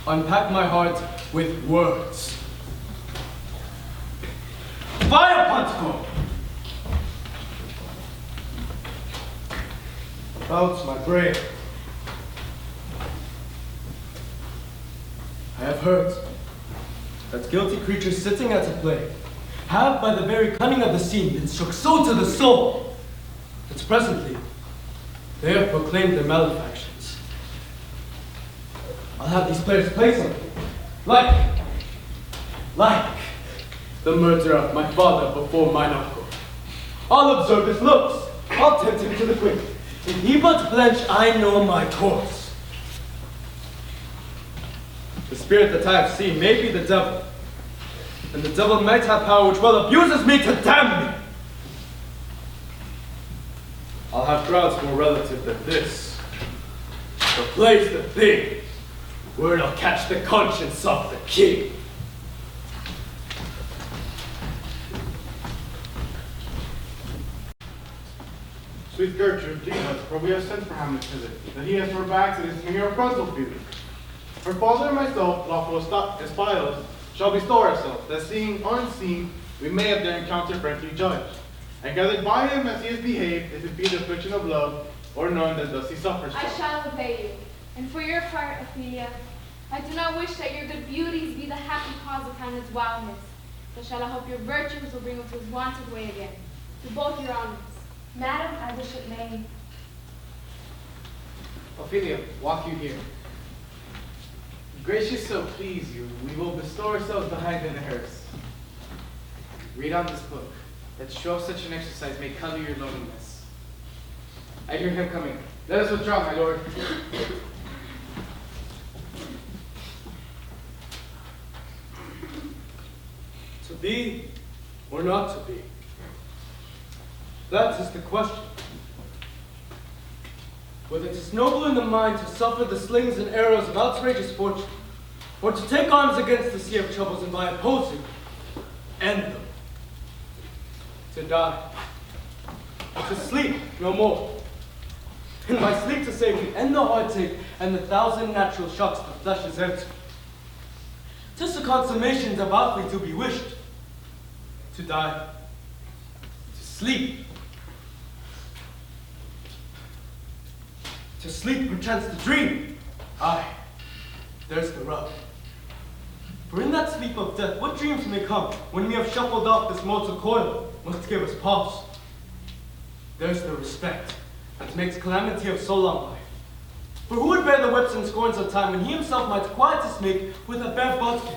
unpack my heart with words. Fire, Pontico! Out, my brave. I have heard that guilty creatures sitting at a play have, by the very cunning of the scene, been struck so to the soul that presently they have proclaimed their malefactions. I'll have these players play something, like the murder of my father before mine uncle. I'll observe his looks, I'll tempt him to the quick. If he but blench, I know my course. The spirit that I have seen may be the devil, and the devil might have power which well abuses me to damn me. I'll have crowds more relative than this. The play's the thing, where it'll catch the conscience of the king.
Sweet Gertrude, leave us, for we have sent for Hamlet hither, that he has brought back to this mere frontal field. Her father and myself, lawful espials, shall bestow ourselves, that seeing unseen, we may have there encounter friendly judge. And gathered by him as he is behaved, if it be the affliction of love, or none that thus he suffers
I
from.
shall obey you. And for your part, Ophelia, I do not wish that your good beauties be the happy cause of Hamlet's wildness, but shall I hope your virtues will bring him to his wonted way again, to both your honors.
Madam, I wish it may.
Ophelia, walk you here. Gracious, so please you, we will bestow ourselves behind in the hearse. Read on this book, that show of such an exercise may color your loneliness. I hear him coming. Let us withdraw, my lord.
To be or not to be? That is the question. Whether it is noble in the mind to suffer the slings and arrows of outrageous fortune, or to take arms against the sea of troubles and by opposing, end them. To die. To sleep no more. And by sleep to safely end the heartache and the thousand natural shocks the flesh is empty. 'Tis the consummation devoutly to be wished. To die. To sleep. To sleep perchance to dream. Aye, there's the rub. For in that sleep of death, what dreams may come when we have shuffled off this mortal coil must give us pause. There's the respect that makes calamity of so long life. For who would bear the whips and scorns of time when he himself might quietest make with a bare budskin?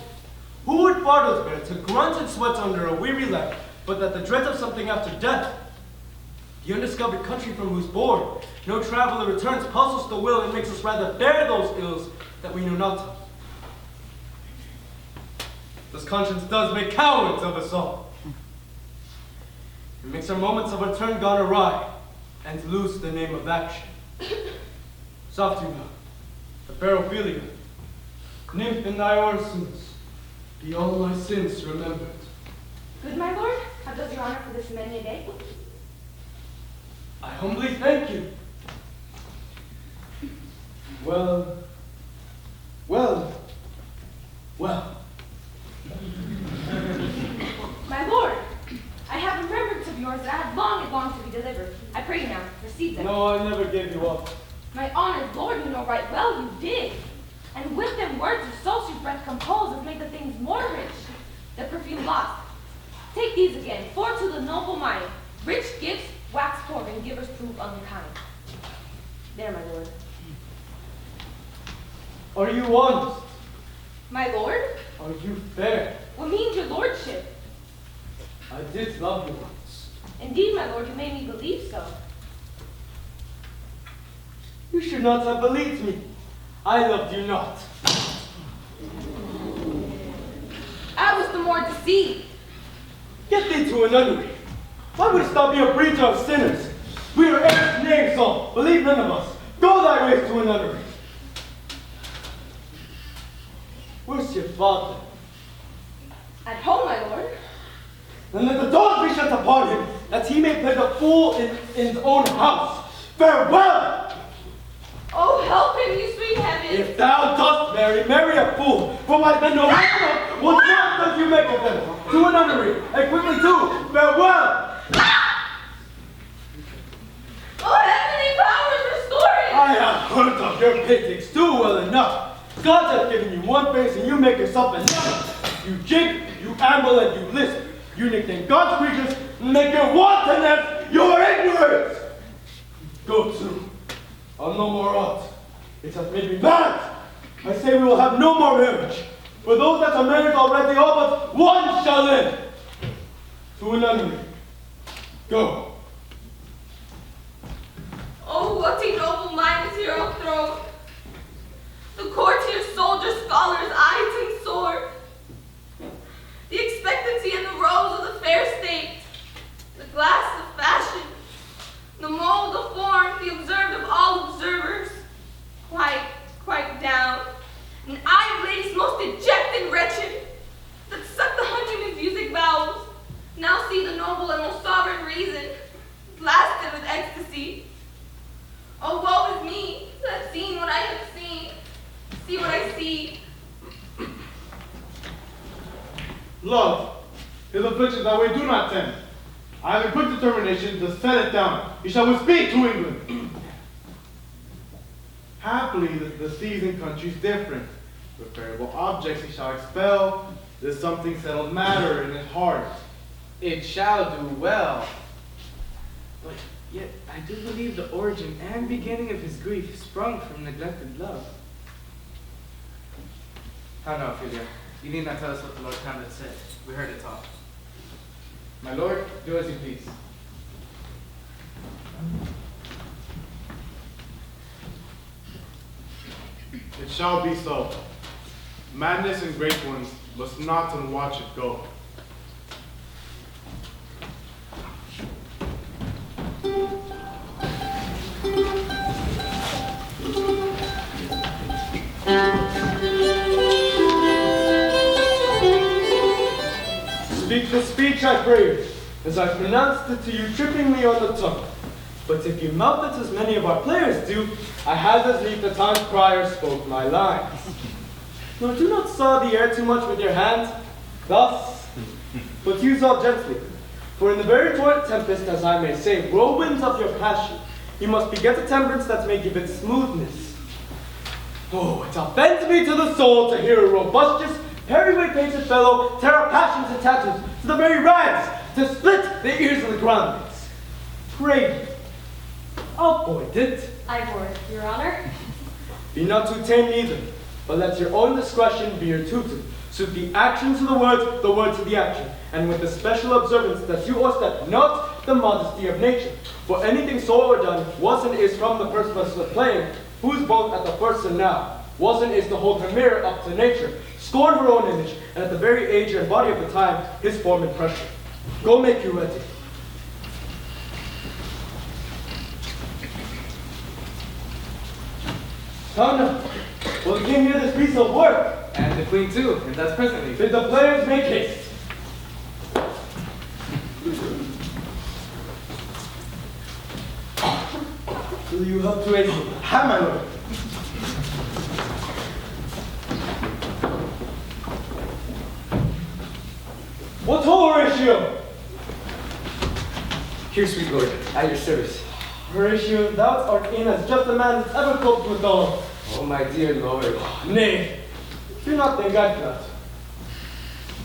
Who would fardels bear to grunt and sweat under a weary life, but that the dread of something after death? The undiscovered country from whose board no traveler returns puzzles the will and makes us rather bear those ills that we know not of. Thus conscience does make cowards of us all. It makes our moments of return gone awry and lose the name of action. Soft you now, the fair Ophelia, nymph in thy orisons, be all my sins remembered.
Good, my lord, how does your honor for this many a day?
I humbly thank you. Well.
My lord, I have remembrance of yours that I have longed to be delivered. I pray you now, receive them.
No, I never gave you up.
My honored lord, you know right well you did. And with them words of sultry breath composed have made the things more rich, the perfume lost. Take these again, for to the noble mind, rich gifts wax poor and givers prove unkind. There, my lord.
Are you honest?
My lord?
Are you fair?
What means your lordship?
I did love you once.
Indeed, my lord, you made me believe so.
You should not have believed me. I loved you not.
I was the more deceived.
Get thee to a nunnery. Why wouldst thou be a breeder of sinners? We are heirs, knaves all. Believe none of us. Go thy ways to a nunnery. Where's your father?
At home, my lord.
And let the doors be shut upon him, that he may play the fool in his own house. Farewell!
Oh, help him, you sweet heaven.
If thou dost marry a fool, for my men no matter what does you make of them. To a nunnery, and quickly too. Farewell!
Oh, heavenly powers, restore him!
I have heard of your picnics too well enough. God has given you one face and you make yourself another. You jig, you amble, and you lisp. You nickname God's creatures and make your wantonness your ignorance. Go to. I'll no more aught. It hath made me mad. I say we will have no more marriage. For those that are married already, all but one shall live. To a nunnery. Go.
Oh, what a noble mind is here on throne. The courtiers, soldiers, scholars, eyes and sword. The expectancy and the rose of the fair state. The glass of fashion. The mold of form, the observed of all observers. Quite down. And I of ladies most dejected wretched, that suck the honey in his music vows, now see the noble and most sovereign reason, blasted with ecstasy. Oh, woe is me, that have seen what I have seen, see what I see.
love, his afflictions that we do not tend. I have a quick determination to set it down. He shall speak to England. Happily, the seas and countries different. With variable objects he shall expel. There's something settled matter in his heart.
It shall do well. But yet I do believe the origin and beginning of his grief sprung from neglected love. How now, Ophelia? You need not tell us what the Lord Hamlet said. We heard it all. My lord, do as you please.
It shall be so. Madness and great ones must not unwatch it go.
Speak the speech, I pray you, as I pronounced it to you trippingly on the tongue. But if you mouth it as many of our players do, I had as lief the time crier spoke my lines. Nor do not saw the air too much with your hand, thus, but use all gently. For in the very torrent tempest, as I may say, whirlwinds of your passion, you must beget a temperance that may give it smoothness. Oh, it offends me to the soul to hear a robustious, periwig-painted fellow tear our passions and tattoos to the very rags, to split the ears of the groundlings. Pray, avoid it.
I avoid, Your Honor.
Be not too tame neither, but let your own discretion be your tutor. Suit the action to the word to the action, and with the special observance that you overstep not the modesty of nature. For anything so or done was and is from the purpose of playing, who is both at the first and now, was and is to hold her mirror up to nature, scorn her own image, and at the very age and body of the time, his form and pressure. Go make you ready. How now? Will the king hear this piece of work?
And the queen too, and that's presently.
Bid the players make haste. Will you help to aid me?
Ha, my lord.
What Horatio?
Here, sweet lord, at your service.
Horatio, thou art in as just a man as ever coped with dogs.
Oh, my dear lord.
Nay, do not think I cannot.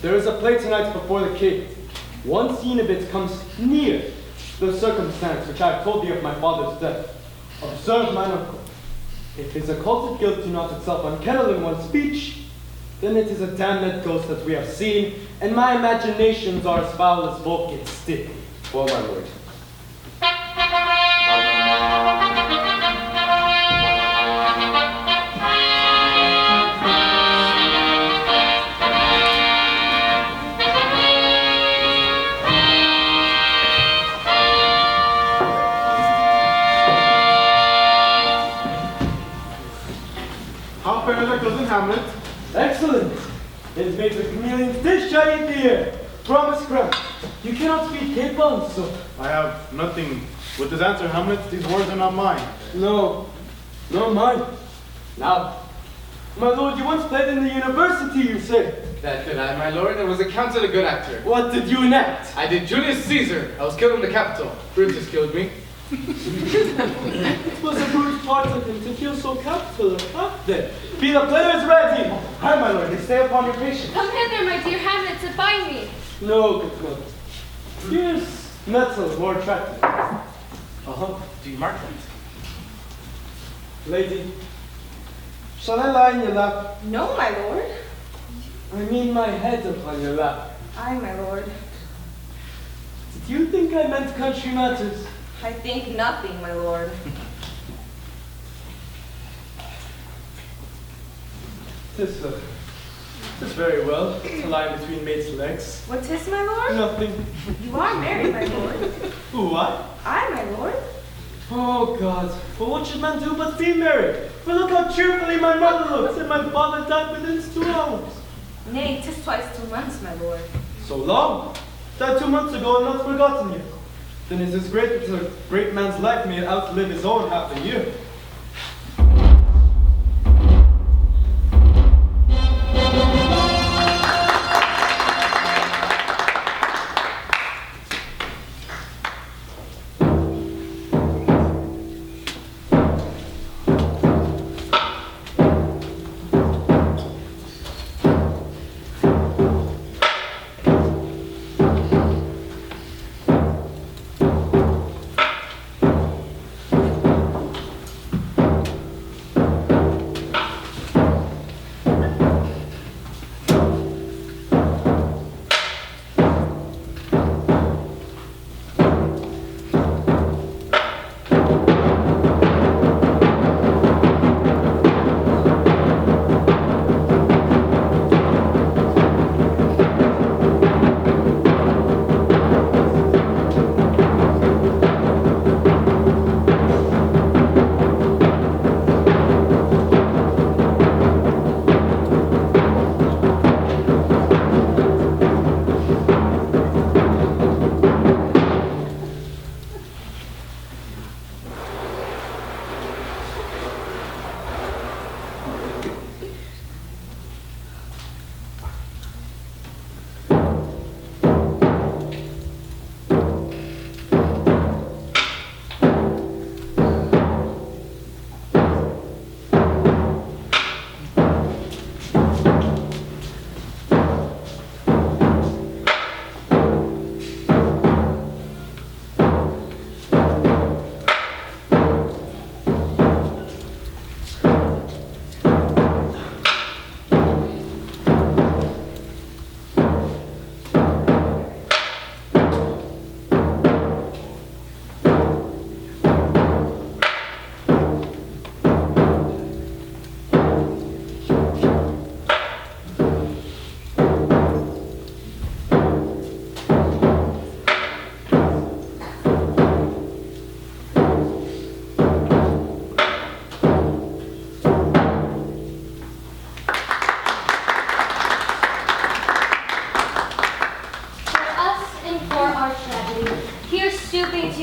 There is a play tonight before the king. One scene of it comes near the circumstance which I have told thee of my father's death. Observe, mine uncle. If his occulted guilt do not itself unkennel in one speech, then it is a damned ghost that we have seen, and my imaginations are as foul as Vulcan's stick.
Well, my lord.
How fares our cousin Hamlet?
Excellent! It makes the chameleon's dish I eat the air. Promise crack. You cannot speak capon, so.
I have nothing. With his answer, Hamlet, these words are not mine.
No, nor mine. Now, my lord, you once played in the university, you say.
That did I, my lord, and was accounted a good actor.
What did you enact?
I did Julius Caesar. I was killed in the Capitol. Brutus killed me.
It was a brute part of him to feel so capital, huh? Then, be the players ready.
Hi, my lord, stay upon your patience.
Come hither, my dear Hamlet, to find me.
No, good mother. Here's Netzel, more attractive.
Do you mark that?
Lady, shall I lie in your lap?
No, my lord.
I mean my head upon your lap.
Aye, my lord.
Did you think I meant country matters?
I think nothing, my lord.
Tis very well to lie between mates' legs.
What 'tis, my lord?
Nothing.
You are married, my lord.
Who, what?
Aye, my lord.
Oh, God. But what should man do but be married? For look how cheerfully my mother looks, and my father died within 2 hours.
Nay, 'tis twice 2 months, my lord.
So long? Died 2 months ago and not forgotten yet. Then it is great that a great man's life may outlive his own half a year.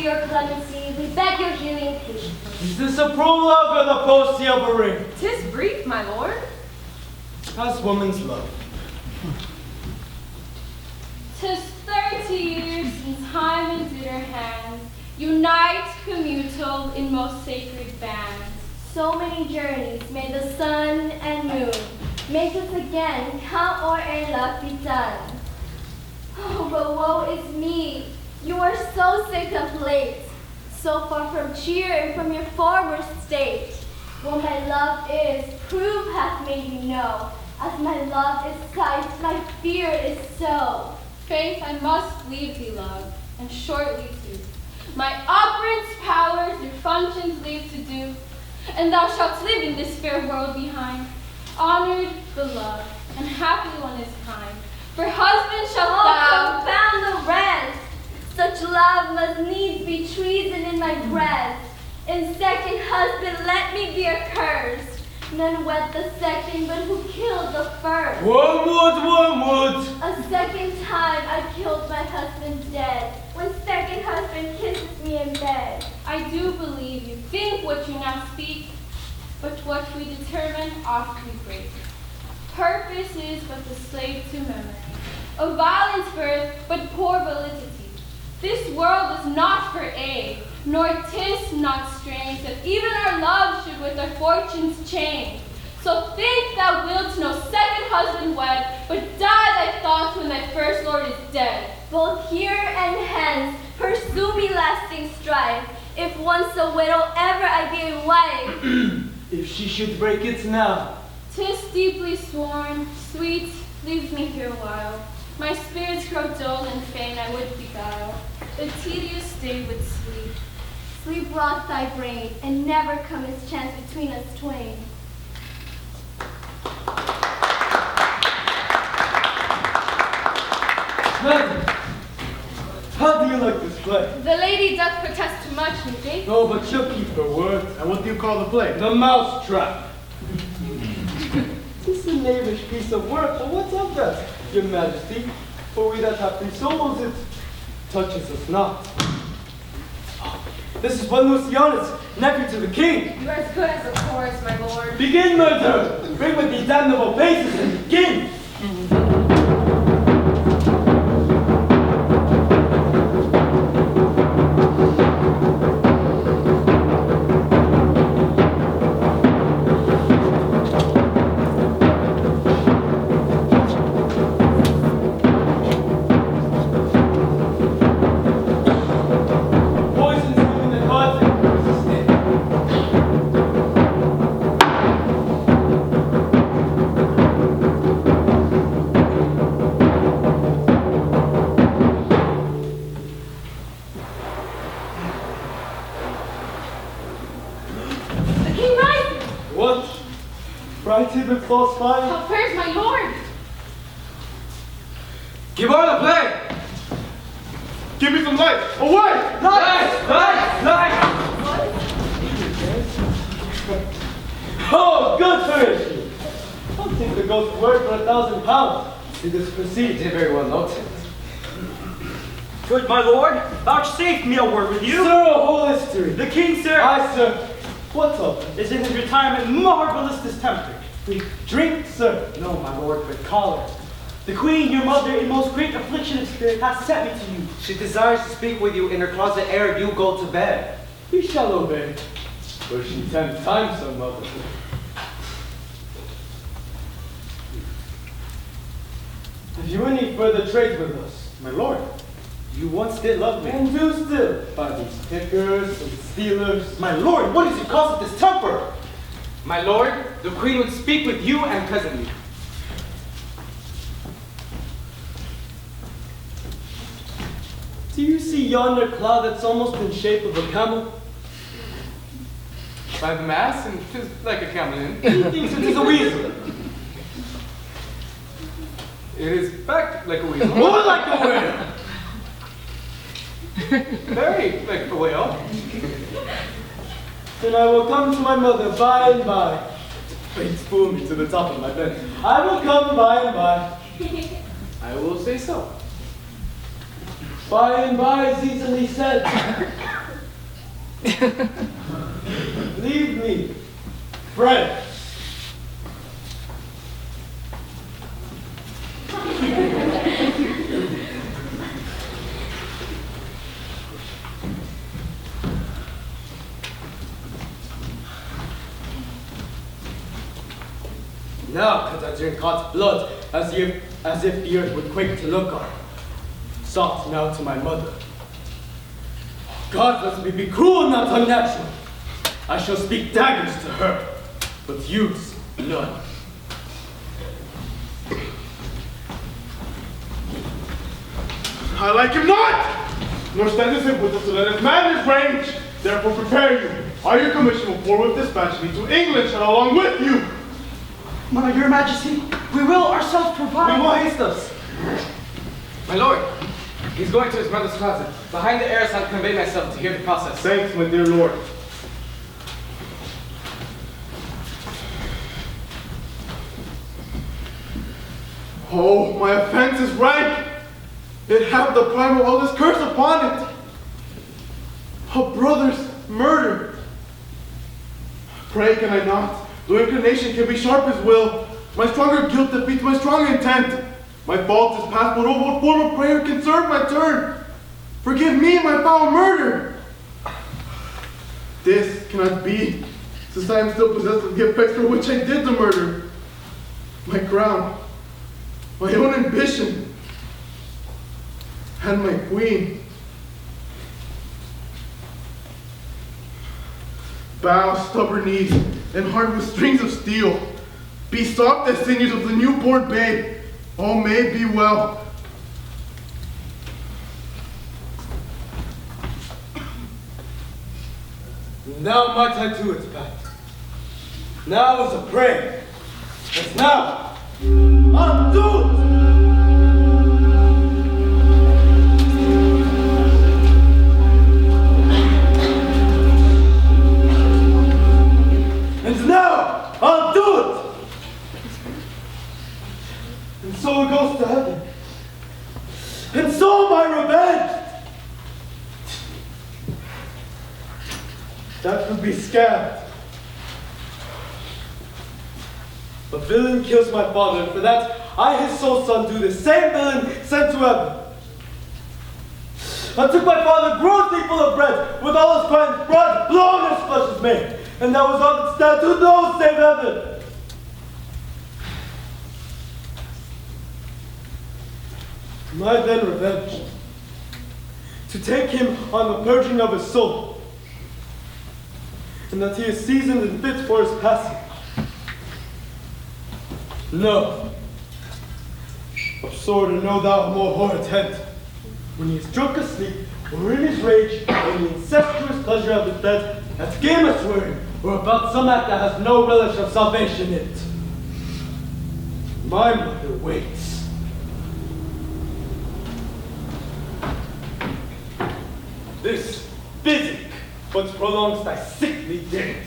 your clemency, we beg your hearing patience.
Is this a prologue or the post-Yelbering?
'Tis brief, my lord.
As woman's love.
'Tis 30 years since Hymen did her hands unite commutal in most sacred bands.
So many journeys may the sun and moon make us again count o'er ere love be done. Oh, but woe is me, you are so sick of late, so far from cheer and from your former state. What my love is, proof hath made me know. As my love is sight, my fear is so.
Faith, I must leave thee, love, and shortly too. My operant's powers their functions leave to do, and thou shalt live in this fair world behind, honored, beloved, and happy one is kind. For husband shalt thou.
Confound the rest! Such love must needs be treason in my breast. In second husband let me be accursed. None wed the second, but who killed the first?
Wormwood!
A second time I killed my husband dead, when second husband kisses me in bed.
I do believe you think what you now speak, but what we determine oft we break. Purpose is but the slave to memory, of violence birth, but poor validity. This world is not for aid, nor 'tis not strange that even our love should with our fortunes change. So think thou wilt no second husband wed, but die thy thoughts when thy first lord is dead.
Both here and hence pursue me lasting strife. If once a widow, ever I be a wife.
If she should break it now.
'Tis deeply sworn, sweet, leave me here a while. My spirits grow dull and fain I would beguile the tedious day with sleep.
Sleep rots thy brain, and never cometh chance between us twain.
Madam, how do you like this play?
The lady doth protest too much, methinks.
No, but she'll keep her word.
And what do you call the play?
The mouse trap. This is a knavish piece of work, but what's of that, your majesty? For we that have free souls, it touches us not. This is one Lucianus, nephew to the king.
You are as good as a chorus, my lord.
Begin, murder! Bring with these damnable faces and begin! False fire.
How fares my lord?
Give on the play!
Give me some light! Away!
Light!
Oh, good for it! I'll take the ghost's word for £1,000. Let us proceed.
Did very well noted.
Good, my lord. Vouchsafe me a word with you.
Sir, a whole history.
The king, sir,
Aye, sir. What's up?
is in his retirement marvelous distemper.
Drink, sir.
No, my lord, but choler. The queen, your mother, in most great affliction of spirit, hath sent me to you.
She desires to speak with you in her closet ere you go to bed.
We shall obey. For she 10 times so, mother. Have you any further trade with us?
My lord, you once did love me.
And do still, by these pickers and stealers.
My lord, what is your cause of distemper?
My lord, the queen would speak with you and presently.
Do you see yonder cloud that's almost in shape of a camel?
By the mass, and 'tis like a camel in.
He thinks it is a weasel.
It is back like a weasel.
More like a whale.
Very like a whale.
Then I will come to my mother by and by. Please pull me to the top of my bed. I will come by and by.
I will say so.
By and by is easily said. Leave me, friend.
Now could I drink hot blood, as if the earth would quake to look on. Soft now to my mother. God, let me be cruel, not unnatural. I shall speak daggers to her, but use none.
I like him not, nor standeth him with us to let his madness range. Therefore prepare you. Are your commission will forward dispatch me to England and along with you.
Your Majesty, we will ourselves provide. We will haste us.
My lord, he's going to his mother's closet. Behind the arras I'll convey myself to hear the process.
Thanks, my dear lord. Oh, my offense is rank. It hath the prime of all this curse upon it. A brother's murder. Pray can I not? Though inclination can be sharp as will, my stronger guilt defeats my strong intent. My fault is past, but oh, what form of prayer can serve my turn? Forgive me my foul murder. This cannot be, since I am still possessed of the effects for which I did the murder. My crown, my own ambition, and my queen. Bow stubborn knees and heart with strings of steel. Be soft as sinews of the newborn babe. All may be well.
Now might I do it, Pat. Now is a prayer. It's now. Undo it! And now, I'll do it! And so it goes to heaven. And so my revenge! That would be scabbed. A villain kills my father, and for that I, his sole son, do the same villain sent to heaven. I took my father grossly full of bread, with all his crimes brought, blown as flesh is made, and that was all that stand to know save heaven. My then revenge, to take him on the purging of his soul, and that he is seasoned and fit for his passing. No. Absurd and know thou more horrid tent. When he is drunk asleep, or in his rage, or in the incestuous pleasure of his bed, at game a swearing, or about some act that has no relish of salvation in it. My mother waits. This physic but prolongs thy sickly days.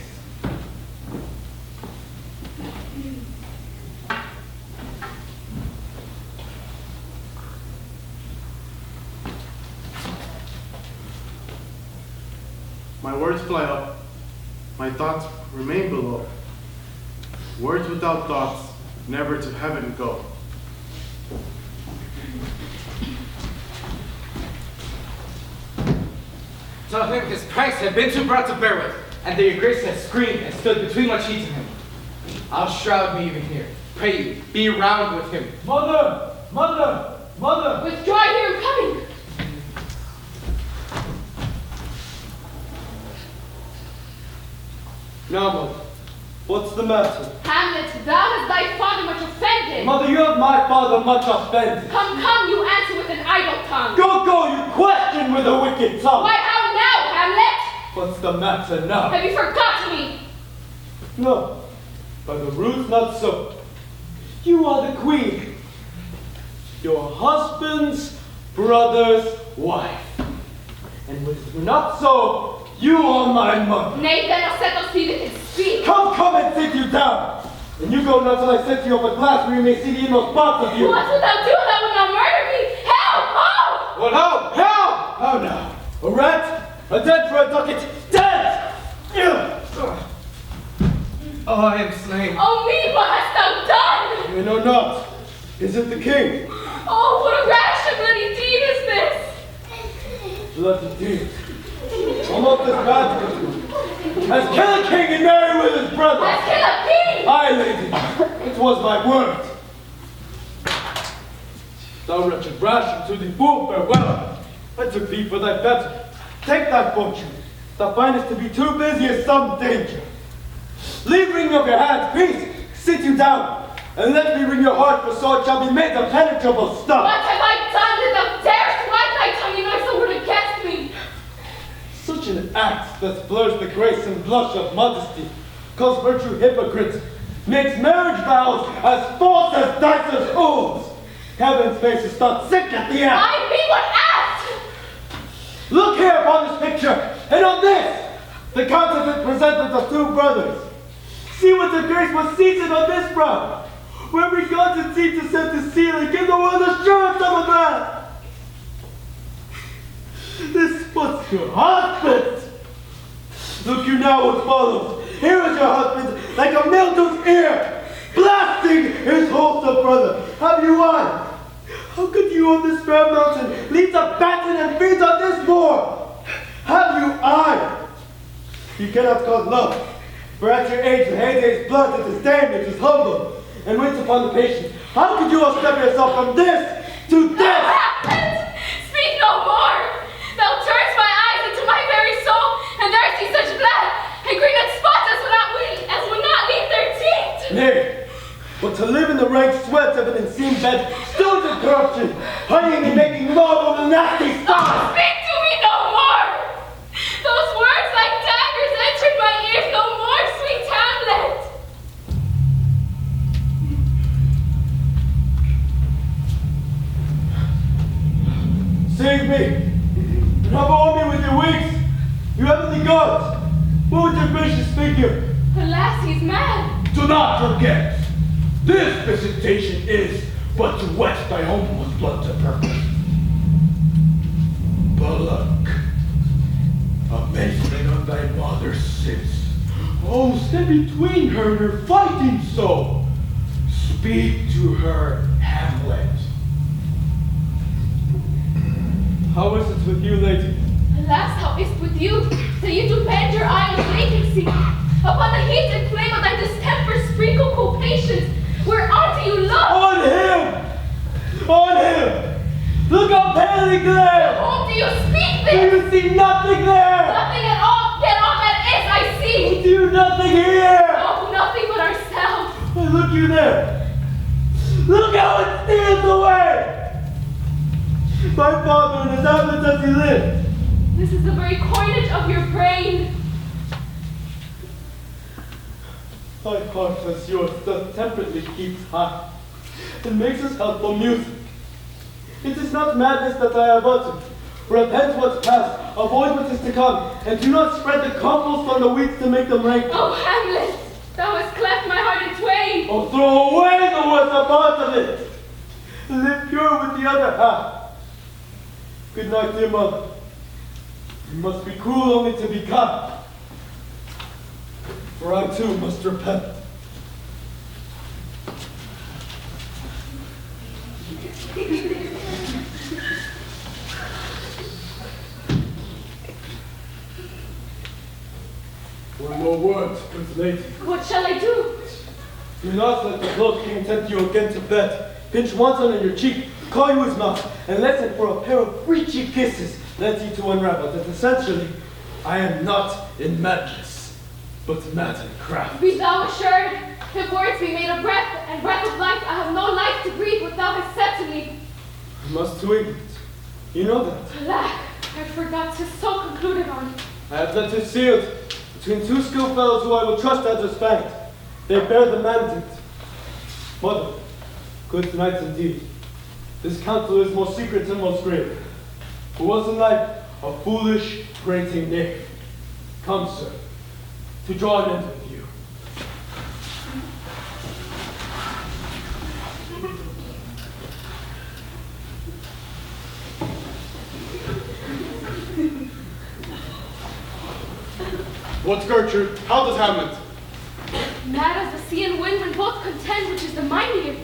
My words fly up, my thoughts remain below. Words without thoughts never to heaven go.
Tell him his pranks have been too broad to bear with, and that your grace has screamed and stood between my cheek and him. I'll shroud me even here. Pray you, be round with him.
Mother! Mother! Mother!
Withdraw, I hear him coming!
Now, mother, what's the matter?
Hamlet, thou hast thy father much offended.
Mother, you have my father much offended.
Come, you answer with an idle tongue.
Go, you question with a wicked tongue.
Why, how now, Hamlet?
What's the matter now?
Have you forgotten me?
No, by the roots not so. You are the queen, your husband's brother's wife. And when it were not so, you are my mother.
Nay, then I'll set those feet and speak.
Come and sit you down. And you go not till I set you up a glass where you may see the inmost parts of you.
What wilt thou do? Thou wilt not murder me? Help! Oh!
What, how? How now? A rat? A dead for a ducat? Dead!
Oh, I am slain.
Oh me, what hast thou done?
You know not. Is it the king?
Oh, what a rash and bloody deed is this!
Bloody deed. Almost as bad as kill a king and marry with his brother.
Has killed a king!
Aye, lady, it was my word. Thou wretched rash, and to thee full farewell. I took thee for thy better. Take thy fortune. Thou findest to be too busy as some danger. Leave wringing of your hands, peace, sit you down, and let me wring your heart, for so it shall be made of penetrable stuff.
What have I done that thou darest wag thy tongue and noise a word against me?
Such an act that blurs the grace and blush of modesty, calls virtue hypocrite, makes marriage vows as false as dicers' oaths. Heaven's face is not sick at the act.
I be what act!
Look here upon this picture, and on this, the counterfeit presentment of two brothers. See what the grace was seasoned on this brow, where we God did seem to set the seal and give the world assurance of a man. This was your husband. Look you now what follows. Here is your husband, like a mildew's ear, blasting his wholesome brother. Have you won? How could you on this fair mountain leave the batten and feeds on this moor? Have you eye? You cannot call love, for at your age the heyday's blood is disdain, it is humble, and waits upon the patient. How could you step yourself from this to this?
Hamlet! Speak no more! Thou turnest my eyes into my very soul, and there I see such blood, and green and spots as would not leave their teeth!
Nay, but to live in the rank sweat of an enseamed bed, still to corruption, honeying and making love of a nasty
Oh,
star.
speak to me no more! Those words like daggers entered my ears no more, sweet Hamlet!
Save me! Trouble me with your wings! You heavenly gods! What would your gracious figure?
Alas, he's mad!
Do not forget, this visitation is but to wet thy homeless blood to purpose. But look, amazement on thy mother's sins. Oh, stand between her and her fighting so. Speak to her, Hamlet.
How is it with you, lady?
Alas, how is it with you, that you do bend your eye on vacancy, upon the heat and flame of thy distemper sprinkle co-patience, whereon do you look?
On him! On him! Look how pale he glares!
Whom do you speak
Do
this?
you see nothing there?
Nothing at all, yet all that is I see!
Do you nothing here?
Oh, nothing but ourselves!
Why, look you there! Look how it steals away! My father and his Hamlet as he lived!
This is the very coinage of your brain!
My heart as yours doth temperately keeps high, and makes us helpful music. It is not madness that I have uttered. Repent what's past, avoid what is to come, and do not spread the compost on the weeds to make them rank.
Oh, Hamlet! Thou hast cleft my heart in twain!
Oh, throw away the worst part of it, and live pure with the other half. Good night, dear mother. You must be cruel only to be kind, for I too must repent. One more word, good lady.
What shall I do?
Do not let the blood king tempt you again to bed. Pinch once on your cheek, call you his mouth, and listen for a pair of breachy kisses, led you to unravel that essentially I am not in madness, but mad in craft.
Be thou assured, if words be made of breath, and breath of life, I have no life to breathe what thou hast said to me.
I must to England. You know that.
Alack, I forgot 'tis so concluded on.
I have letters sealed between two skilled fellows who I will trust as a spank. They bear the mandate. Mother, good night indeed. This counsel is most secret and most grave. Who was in life a foolish, prating knave. Come, sir, to draw an end with you.
What's Gertrude? How does Hamlet?
mad as the sea and wind when both contend which is the mightier.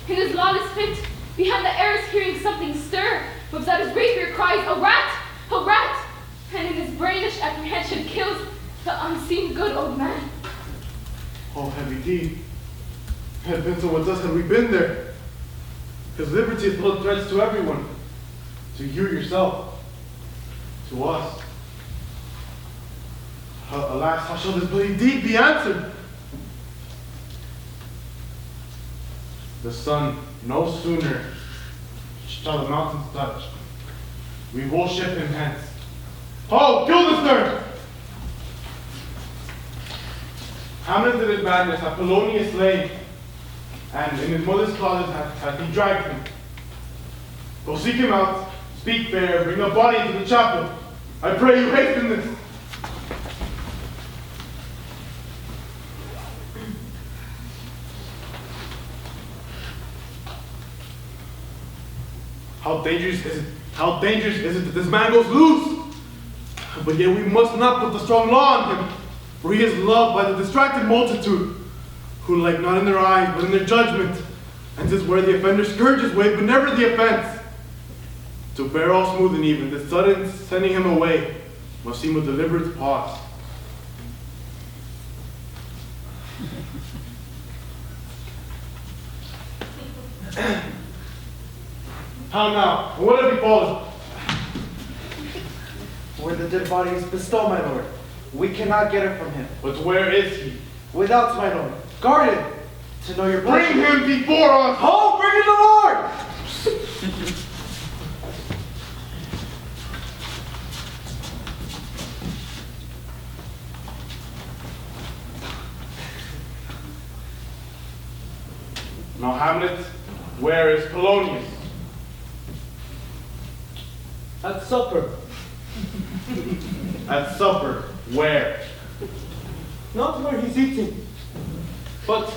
In his lawless fit, behind the airs hearing something stir, whips out his rapier, cries, a rat! A rat! And in his brainish apprehension kills the unseen good old man.
Oh, heavy deed. Had been so with us had we been there. His liberty is full of threats to everyone. To you yourself. To us. Alas, how shall this bloody deed be answered? The sun no sooner shall the mountains touch. We will ship him hence. Ho, Guildenstern! Hamlet in his madness hath Polonius slain, and in his mother's closet hath he dragged him. Go seek him out, speak fair, bring a body into the chapel. I pray you hasten this. How dangerous is it? How dangerous is it that this man goes loose? But yet we must not put the strong law on him, for he is loved by the distracted multitude, who like not in their eyes, but in their judgment, and 'tis where the offender scourges way, but never the offense. To bear all smooth and even, the sudden sending him away must seem a deliberate pause. How now? And what have befallen?
Where the dead body is bestowed, my lord. We cannot get it from him.
But where is he?
Without, my lord. Guard him. To know your
Bring
pleasure.
him before us!
Ho, bring in the Lord!
Now, Hamlet, where is Polonius?
At supper.
At supper, where?
Not where he's eating, but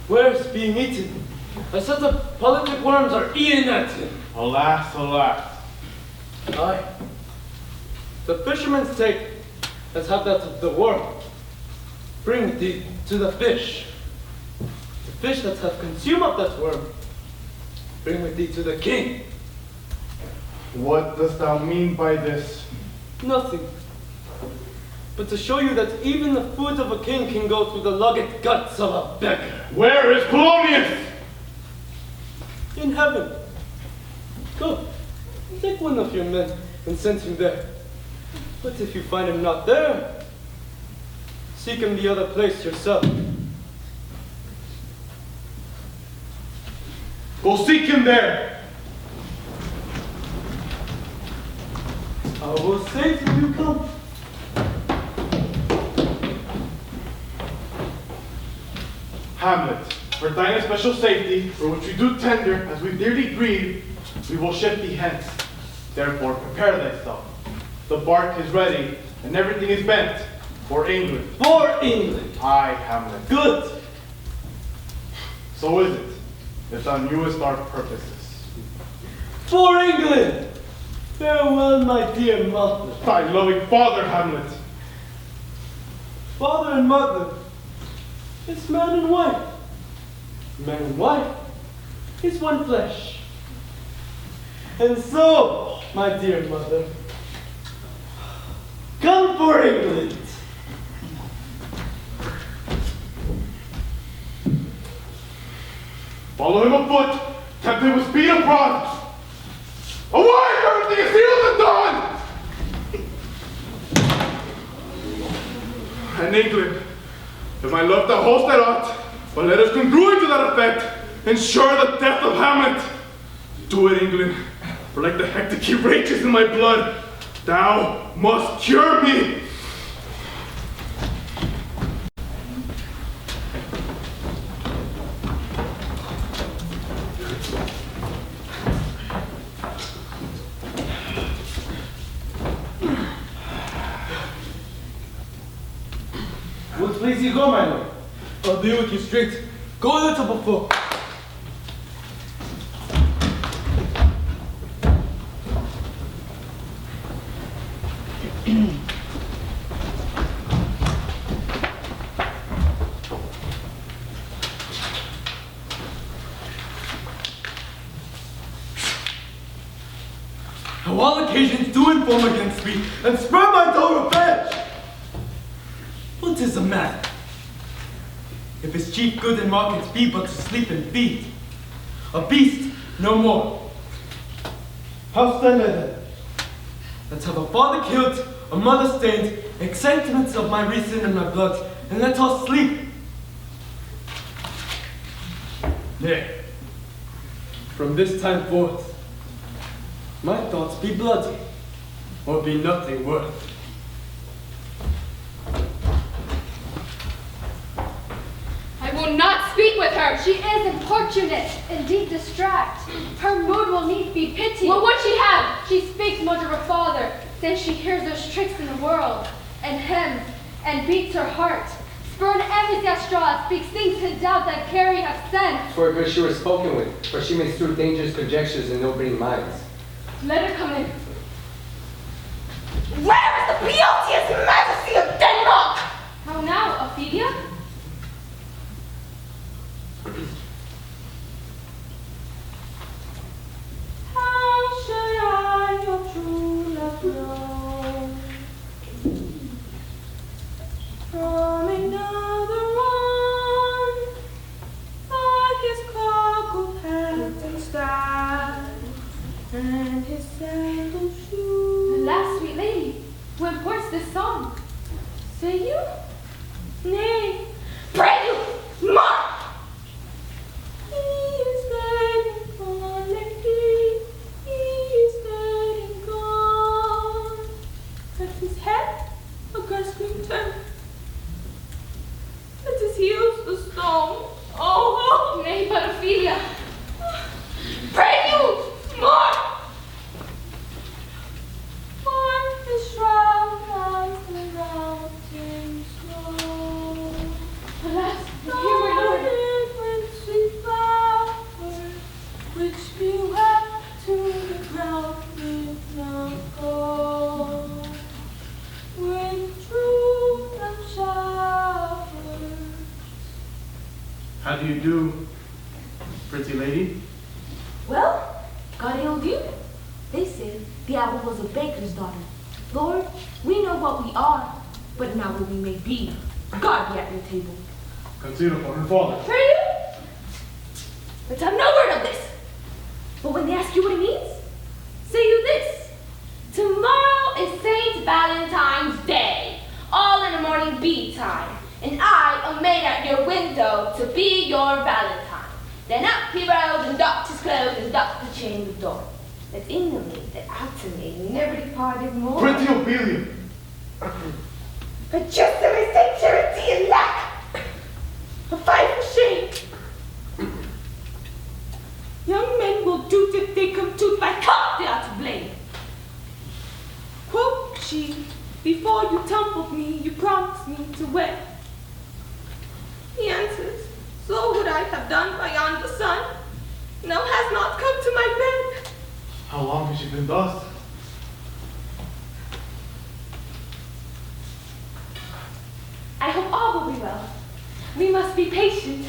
where it's being eaten. A set of politic worms are eating at him.
Alas, alas.
Aye. The fisherman's take has had that of the worm. Bring thee to the fish. The fish that have consumed up that worm. Bring with thee to the king.
What dost thou mean by this?
Nothing. But to show you that even the food of a king can go through the lugged guts of a beggar.
Where is Polonius?
In heaven. Go, take one of your men and send him there. But if you find him not there, seek him the other place yourself.
Go seek him there.
I will say till you come.
Hamlet, for thine especial safety, for which we do tender, as we dearly grieve, we will ship thee hence. Therefore, prepare thyself. The bark is ready, and everything is bent for England.
For England.
Aye, Hamlet.
Good.
So is it, if thou knewest our purposes.
For England. Farewell, my dear mother.
Thy loving father, Hamlet.
Father and mother. It's man and wife. Man and wife is one flesh. And so, my dear mother, come for England.
Follow him afoot, tempt him with speed abroad. Away! Everything is sealed and done! And England, if my love thou host that ought, but let us congruent to that effect, ensure the death of Hamlet. Do it, England, for like the hectic he rages in my blood, thou must cure me.
Would please you go, my lord? I'll deal with you straight. Go a little before. how all occasions do inform against me and spur my total revenge. What is a man? If his chief good in markets be but to sleep and feed, a beast, no more. How stand I then? Let's have a father killed, a mother stained, excitements of my reason and my blood, and let us sleep. Nay, from this time forth, my thoughts be bloody, or be nothing worth.
I will not speak with her. She is importunate, indeed distract. Her mood will need be pitied. What would she have? She speaks much of her father, since she hears those tricks in the world, and hymns, and beats her heart. Spurn envy at straws, speaks things to doubt that Carrie hath sent.
For good she was spoken with, for she may strew dangerous conjectures in nobody minds.
Let her come in.
Where is the beauteous majesty of Denmark?
How now, Ophelia?
How should I your true love know? From another one, like his cockle hat and staff, and his sandal shoes.
Alas, sweet lady, who imports this song? Say you?
Nay, pray you, mark! He is dead and gone, and he is dead and gone. At his head, a grasping turn. At his heels, a stone. Oh,
Nay, but Ophelia.
pray you, mark! For his shroud lies the mountain snow.
Alas, here we're Lord.
Sweet flowers, which you have to the ground with no gold. When true love showers.
How do you do, pretty lady?
Well, God healed you. They said the apple was a baker's daughter. Lord, we know what we are, but not what we may be. God be at your table.
Consider for her father.
Pray you? Let's have no word of this. But when they ask you what it means, say you this.
Tomorrow is Saint Valentine's Day, all in the morning bee time, and I am made at your window to be your Valentine. Then up he rose and doffed his clothes and doffed the chain of door. That in the me, that out to me, never departed more.
Pretty Ophelia.
But just of his sincerity and lack of fight for shame. Young men will do if they come to my cup, they are to blame. Quoth she, before you tumbled me, you promised me to wed. He answers, so would I have done by yonder sun. Now has not come to my bed.
How long has she been thus?
I hope all will be well. We must be patient.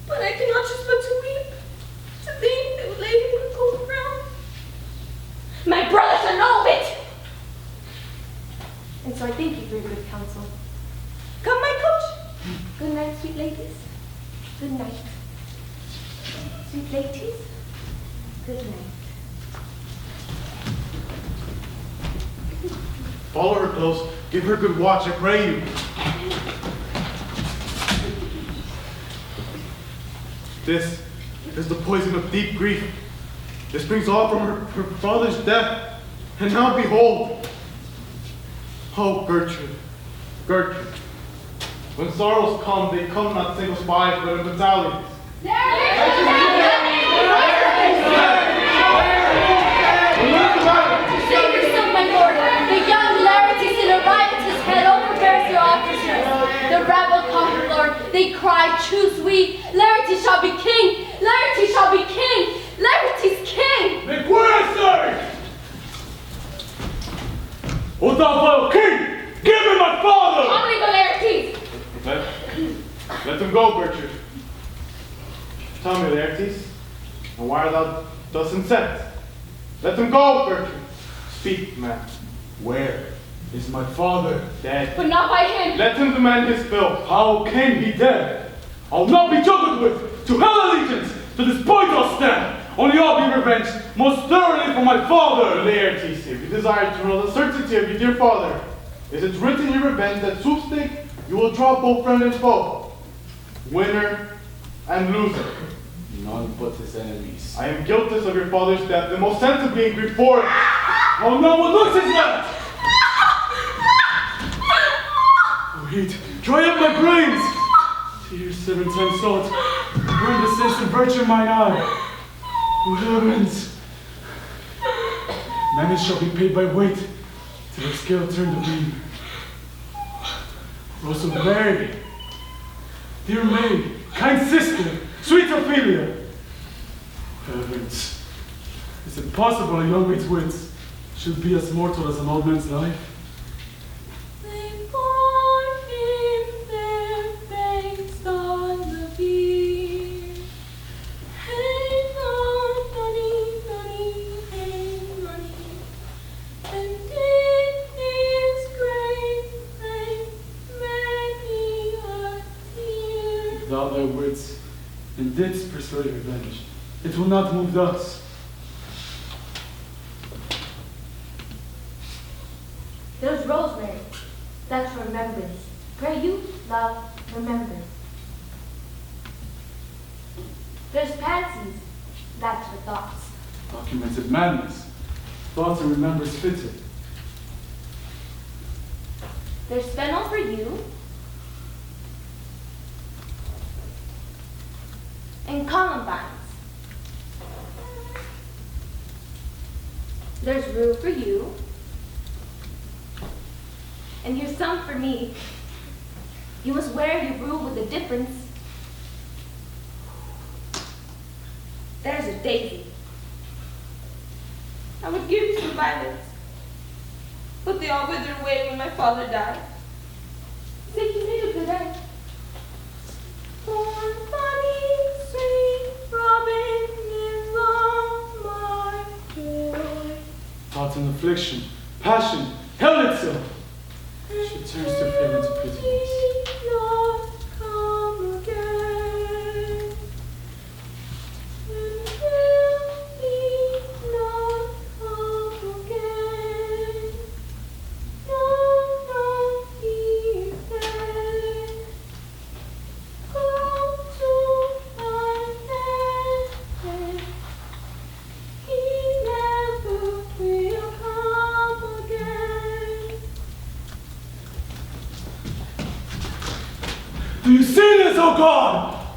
But I cannot just but to weep, to think they would lay him in the cold ground. My brothers are know of it.
And so I thank you for your good counsel.
Come, my coach.
Good night, sweet ladies. Good night. Sweet ladies, good night.
Follow her close. Give her good watch, I pray you. This is the poison of deep grief. This brings all from her father's death. And now behold. Oh, Gertrude, Gertrude. When sorrows come, they come not single spies, but in battalions.
Save yourself, my lord. The young Laertes in a riotous head overbears their officers. The rabble conquer, Lord. They cry, choose we. Laertes shall be king. Laertes shall be king. Laertes king.
Make way, I say! O thou vile king! Give me my father!
Honorable Laertes.
Let them go, Gertrude. Tell me, Laertes. thou dost incent. Let them go, Gertrude. Speak, man.
Where is my father?
Dead.
But not by him.
Let him demand his fill.
How came he dead? I'll not be juggled with. To hell allegiance! To this point I'll stand. Only I'll be revenged most thoroughly for my father.
Laertes, if you desire to know the certainty of your dear father, is it written in your revenge that sweepstake you will draw both friend and foe, winner and loser.
None but his enemies.
I am guiltless of your father's death, and most sensibly in grief for it.
Oh no, what looks is left? Oh heat, dry up my brains! Tears 7 times salt, burn the sense and virtue in mine eye. Oh heavens! Man shall be paid by weight, till the scale turn to beam. Rose of Mary, dear maid, kind sister, sweet Ophelia. Heavens, is it possible a young maid's wits should be as mortal as an old man's life?
They bore him their face on the bier. Hey, honey, honey, hey, honey. And in his grave lay many a tear.
Thou thy wits, and didst persuade revenge. It will not move thus.
There's rosemary. That's for remembrance. Pray you, love, remember. There's pansies. That's for thoughts.
Documented madness. Thoughts and remembrance fitted.
There's fennel for you. And columbines. There's rue for you. And here's some for me. You must wear your rue with a difference. There's a daisy.
I would give you some violets, but they all withered away when my father died.
Say you made a good end.
For funny, sweet robin is all my joy.
Thoughts and affliction, passion, hell itself. She turns to fear and to prettiness.
Not come again. And will he not come again? No, he is dead. Go to my head. He never will come again.
Do you see this, O God?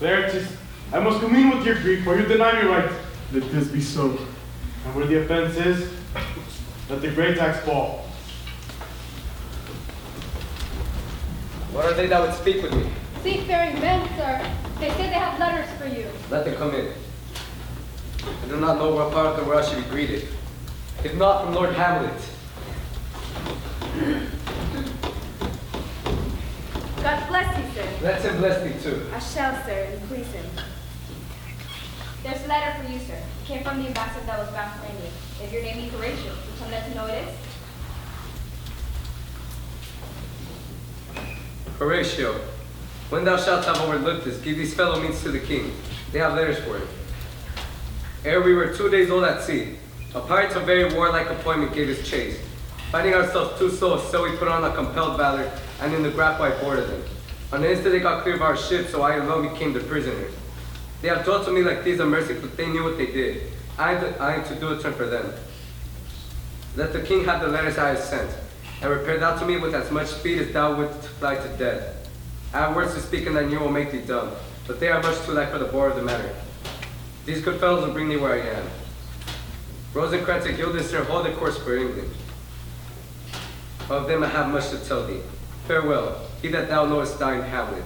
Laertes, I must commune with your grief, for you deny me right.
Let this be so.
And where the offense is, let the great axe fall.
What are they that would speak with me?
Seafaring men, sir. They say they have letters for you.
Let them come in. I do not know what part of the world I should be greeted. If not from Lord Hamlet.
God bless you, sir.
Let him bless thee too.
I shall, sir, and please him. There's a letter for you, sir. It came from the ambassador that was bound for India. If your name be Horatio, would some let to know it is?
Horatio, when thou shalt have overlooked this, give these fellow means to the king. They have letters for him. Ere we were 2 days old at sea, a pirate of very warlike appointment gave us chase. Finding ourselves 2 souls, so we put on a compelled valor, and in the grapple I boarded them. On the instant they got clear of our ship, so I alone became the prisoner. They have dealt to me like thieves of mercy, but they knew what they did. I am to do a turn for them. Let the king have the letters I have sent, and repair thou to me with as much speed as thou wouldst fly to death. I have words to speak, and I knew will make thee dumb, but they are much too light for the bore of the matter. These good fellows will bring thee where I am. Rosencrantz and Guildenstern hold a course for England. Of them I have much to tell thee. Farewell, he that thou knowest thine Hamlet.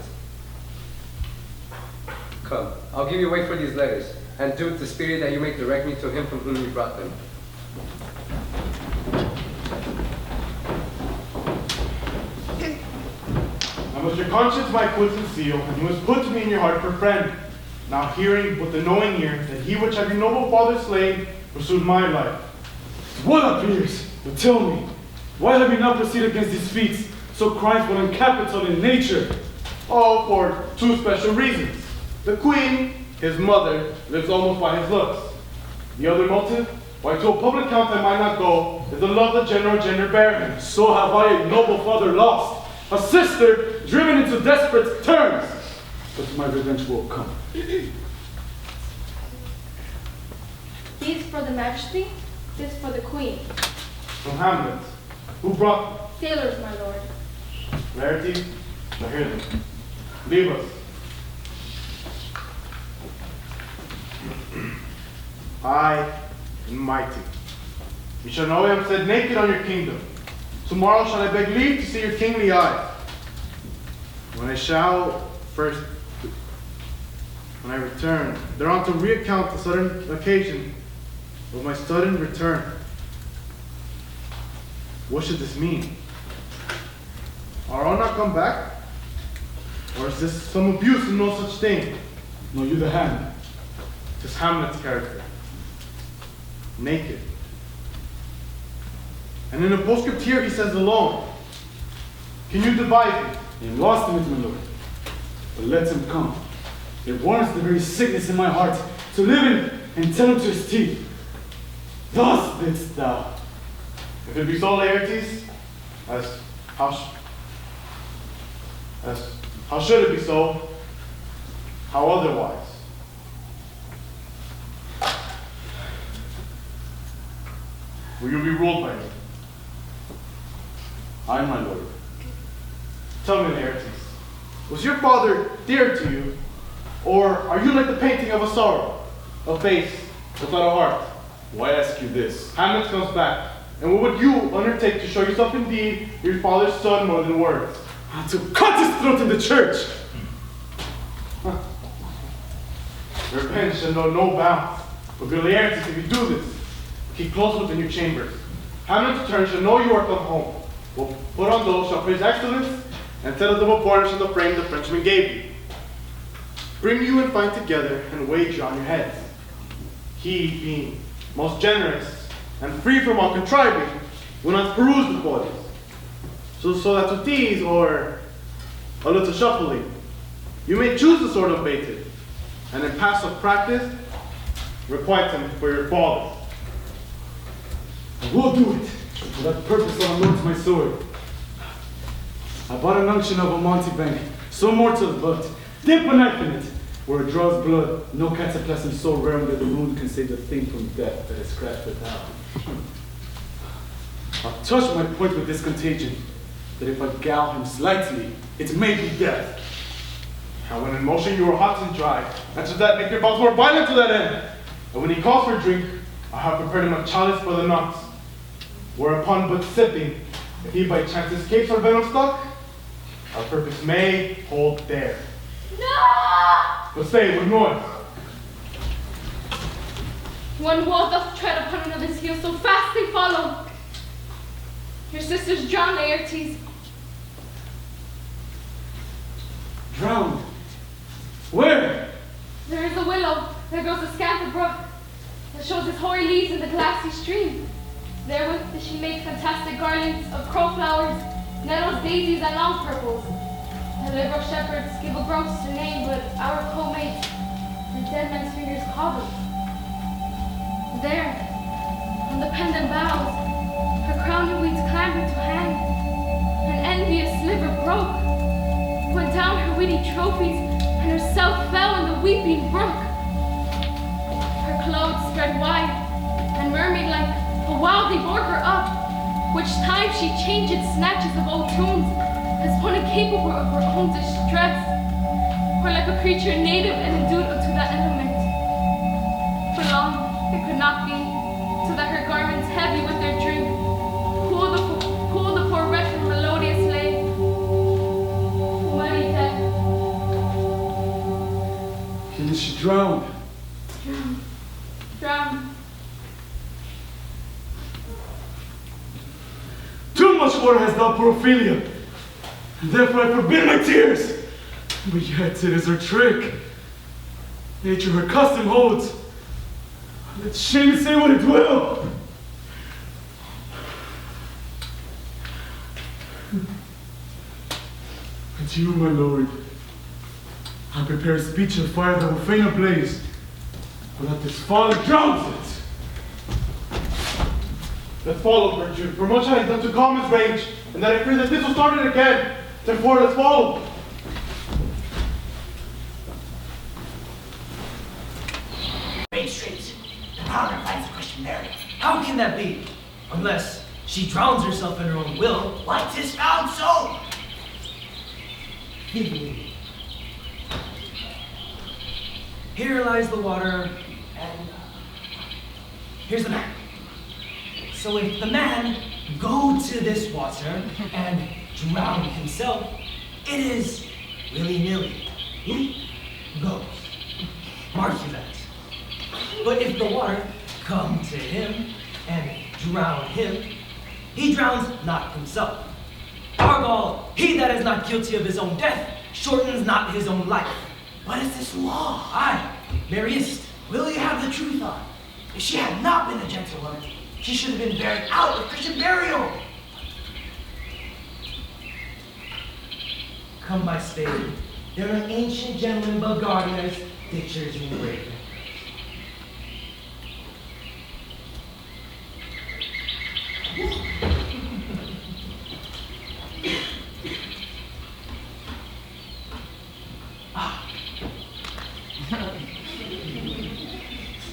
Come, I'll give you weight for these letters, and do it the spirit that you may direct me to him from whom you brought them.
Now must your conscience my foot and seal, and you must put me in your heart for friend. Now hearing with the knowing ear that he which had your noble father slain pursued my life.
What appears? But tell me, why have you not proceeded against these feats, so crimeful and capital in nature?
Oh, for two special reasons. The queen, his mother, lives almost by his looks. The other motive, why to a public count I might not go, is the love the general gender bear him.
So have I a noble father lost, a sister driven into desperate turns. But my revenge will come.
These for the majesty, this for the queen.
From Hamlet, who brought
Sailors, my lord.
rarity? I hear them. Leave us. I am mighty. You shall know I am set naked on your kingdom. Tomorrow shall I beg leave to see your kingly eyes. When I return, thereon to recount the sudden occasion of my sudden return. What should this mean? Are all not come back? Or is this some abuse and no such thing?
Know you the hand?
'Tis Hamlet's character. Naked. And in a postscript here he says alone. Can you devise it?
I am lost in it, my lord. But let him come. It warrants the very sickness in my heart to live in and tell him to his teeth. Thus didst thou.
If it be so, Laertes, how should it be so? How otherwise? Will you be ruled by me?
I, my lord.
Tell me, Laertes, was your father dear to you, or are you like the painting of a sorrow, a face without a heart?
Why ask you this?
Hamlet comes back, and what would you undertake to show yourself indeed your father's son more than words?
To cut his throat in the church!
Revenge shall know no bounds, but Laertes, if you do this, keep close within your chambers. Hamlet's return shall know you are come home. Will put on those shall praise excellence, and set a double varnish on the frame the Frenchman gave you. Bring you and find together, and wager on your heads. He, being most generous and free from all contriving, will not peruse the bodies. So that with these, or a little shuffling, you may choose the sort of baited, and in pass of practice, requite him for your fathers.
I will do it. For that purpose I'll anoint my sword. I bought an unction of a mountebank, so mortal but dip a knife in it. Where it draws blood, no cataplasm so rare that the wound can save the thing from death that is scratched without. I'll touch my point with this contagion, that if I gowl him slightly, it may be death.
And when in motion you are hot and dry, and to that make your bouts more violent to that end. And when he calls for drink, I have prepared him a chalice for the nonce. Whereupon but sipping, if he by chance escapes our venom stock, our purpose may hold there.
No!
But say with noise.
One wall doth tread upon another's heel, so fast they follow. Your sister's drowned, Laertes.
Drowned? Where?
There is a willow, there goes a scant brook, that shows its hoary leaves in the glassy stream. Therewith does she make fantastic garlands of crowflowers, nettles, daisies, and long purples. The liberal shepherds give a gross to name, but our co-mates, the dead men's fingers cobble. There, on the pendant boughs, her crowning weeds clamber to hang. An envious sliver broke, went down her witty trophies, and herself fell in the weeping brook. Her clothes spread wide, and mermaid like, a while they bore her up, which time she changed snatches of old tunes, as one incapable of her own distress, or like a creature native and endued unto that element. For long it could not be, so that her garments heavy with their drink, cool the poor wretch from melodious lay. Muddy death.
And is she drowned?
Drowned.
Too much water has thou, poor Ophelia, and therefore I forbid my tears. But yet it is her trick.
Nature her custom holds. Let shame say what it will. And to you, my lord, I prepare a speech of fire that will fain ablaze, but that this fall drowns it.
Let's follow, Virtue. For much I have done to calm his rage, and that I fear that this will start it again. Therefore, let's follow.
Very straight. The powder finds the question buried. How can that be? Unless she drowns herself in her own will. Why, 'tis found so. Here lies the water, and here's the man. So if the man go to this water and drown himself, it is willy-nilly. He goes. Mark you that. But if the water come to him and drown him, he drowns not himself. Argal, he that is not guilty of his own death, shortens not his own life. What is this law? Aye, Mariest, will you have the truth on? If she had not been a gentlewoman, she should have been buried out with Christian burial. Come, my spade. There are ancient gentlemen Bulgarians, ditchers and raven.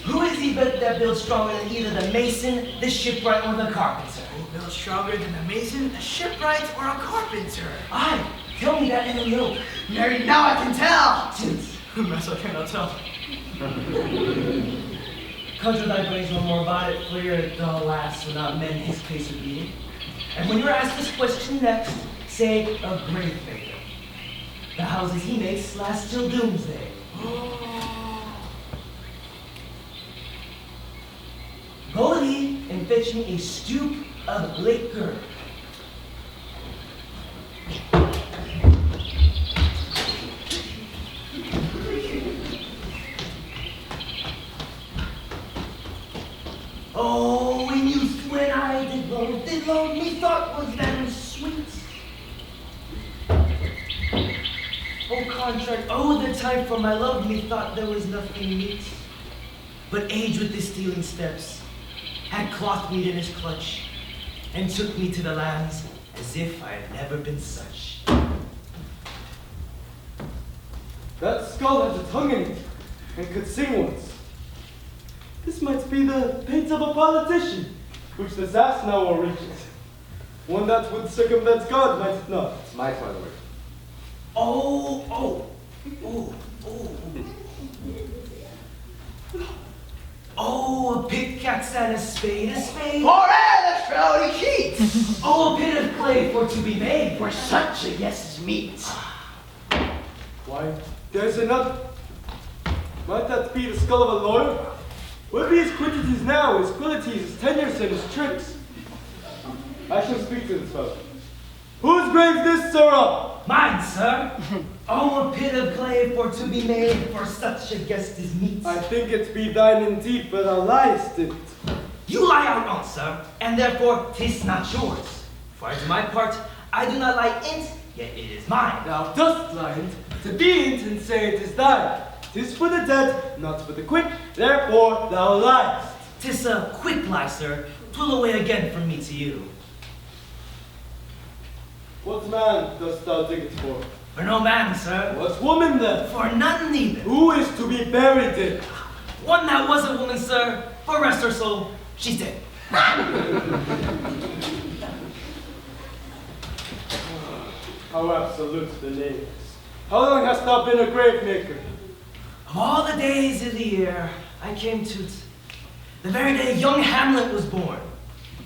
Who is he that builds stronger than either the mason, the shipwright, or the carpenter? Who builds stronger than the mason, the shipwright, or a carpenter? Aye, tell me that in a little. Mary, now I can tell. Since mess I cannot tell. Conjure thy brains no more about it, for your dull ass will not mend his pace of beating. And when you're asked this question next, say a grave maker. The houses he makes last till doomsday. Go thee and fetch me a stoop of liquor. Oh, in youth when I did love, me thought was very sweet. Oh, contract, oh, the time for my love, me thought there was nothing meet. But age with his stealing steps had cloth meat in his clutch, and took me to the lands as if I had never been such.
That skull has a tongue in it, and could sing once. This might be the pate of a politician, which the sass now reaches. One that would circumvent God, might it not?
It's my turn, Lord.
Oh, a pickaxe and a spade, a spade.
For the trouty sheet!
Oh, a pit of clay for to be made.
For such a yes is meet.
Why, there's another. Might that be the skull of a lawyer? What be his quantities now, his qualities, his tenures, and his tricks? I shall speak to this fellow. Whose grave this, sirrah?
Mine, sir. Oh, a pit of clay for to be made, for such a guest is meet.
I think it be thine indeed, but thou liest it.
You lie outright, sir, and therefore 'tis not yours. For to my part, I do not lie in't, yet it is mine.
Thou dost lie in't, to be in't, and say it is thine. 'Tis for the dead, not for the quick, therefore thou liest.
'Tis a quick lie, sir. 'Twill away again from me to you.
What man dost thou dig it for?
For no man, sir.
What woman then?
For none neither.
Who is to be buried in?
One that was a woman, sir. For rest her soul, she's dead.
How absolute the name is. How long hast thou been a grave maker?
Of all the days of the year, I came to't the very day young Hamlet was born.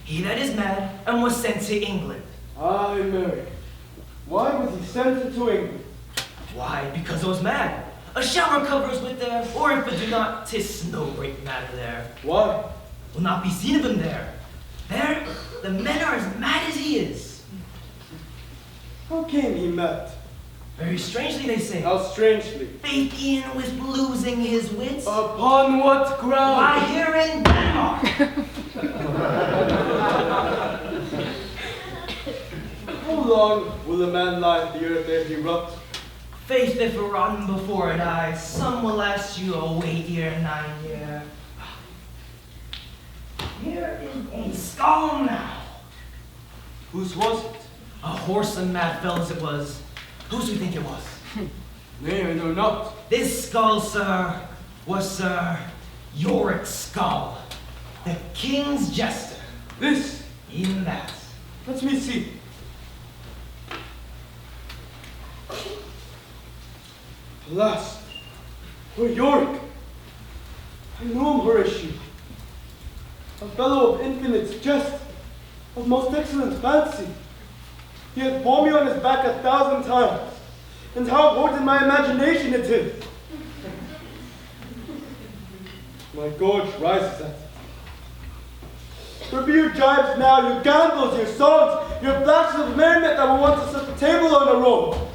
He that is mad and was sent to England.
Aye, Mary. Why was he sent into England?
Why, because I was mad. A shower covers with there, or if it do not, 'tis no great matter there.
Why?
Will not be seen of him there. There, the men are as mad as he is.
How came he mad?
Very strangely, they say.
How strangely.
Faith in with losing his wits.
Upon what ground?
Why, here in Denmark.
How long will a man lie at the earth ere he rot?
Faith if rotten before it I, some will ask you a 8 year, 9 year. Here is a skull now.
Whose was it?
A whoresome mad fellows it was. Whose do you think it was?
Nay, I know not.
This skull, sir, was Sir Yorick's skull, the king's jester.
This?
Even that.
Let me see. Alas, poor Yorick. I know him, Horatio. A fellow of infinite jest, of most excellent fancy. He hath borne me on his back 1,000 times, and how abhorred in my imagination it is. My gorge rises at it. Review your jibes now, your gambols, your songs, your flashes of merriment that will want to set the table on a roll.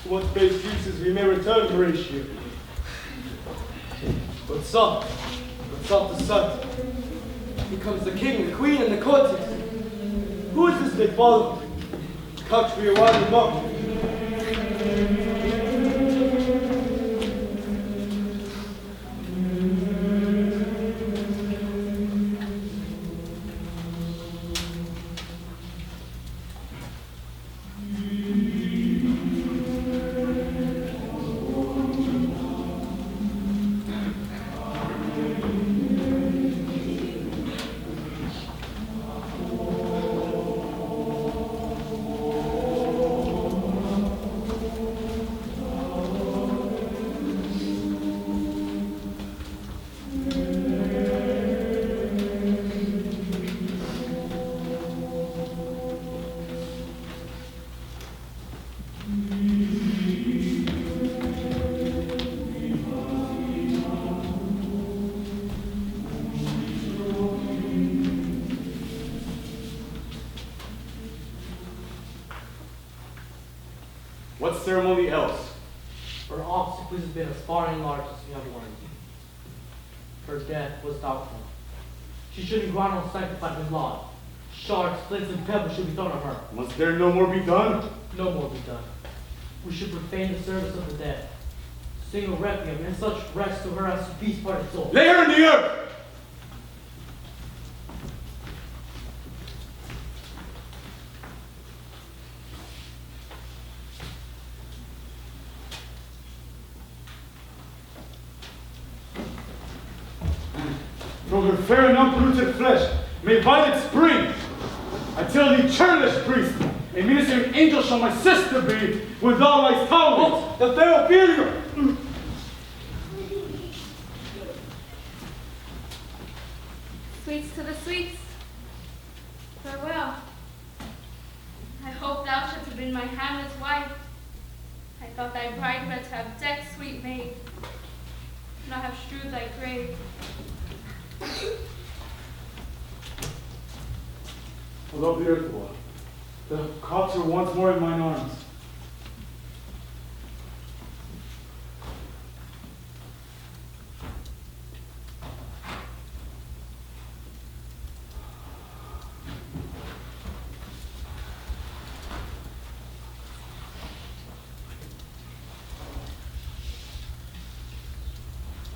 To what base uses we may return, Horatio. But soft the sight. Here comes the king, the queen, and the courtiers. Who is this they follow? Couch for your wily monk.
What ceremony else?
Her obstacles have been as far and large as we have learned. Her death was doubtful. She should be ground unsanctified with law. Shards, flints, and pebbles should be thrown on her.
Must there no more be done?
No more be done. We should profane the service of the dead. Sing a requiem and such rest to her as to peace parted soul.
Lay her in the earth! From her fair and unpolluted flesh, may Violet spring. I tell thee, churlish priest, a ministering angel shall my sister be, when thou liest howling.
Oh, the fair Ophelia!
Sweets to the sweets. Farewell. I hope thou shouldst have been my Hamlet's wife. I thought thy bride meant to have decked sweet maid, not have strewed thy grave.
I love the earth one. The cocks are once more in mine arms.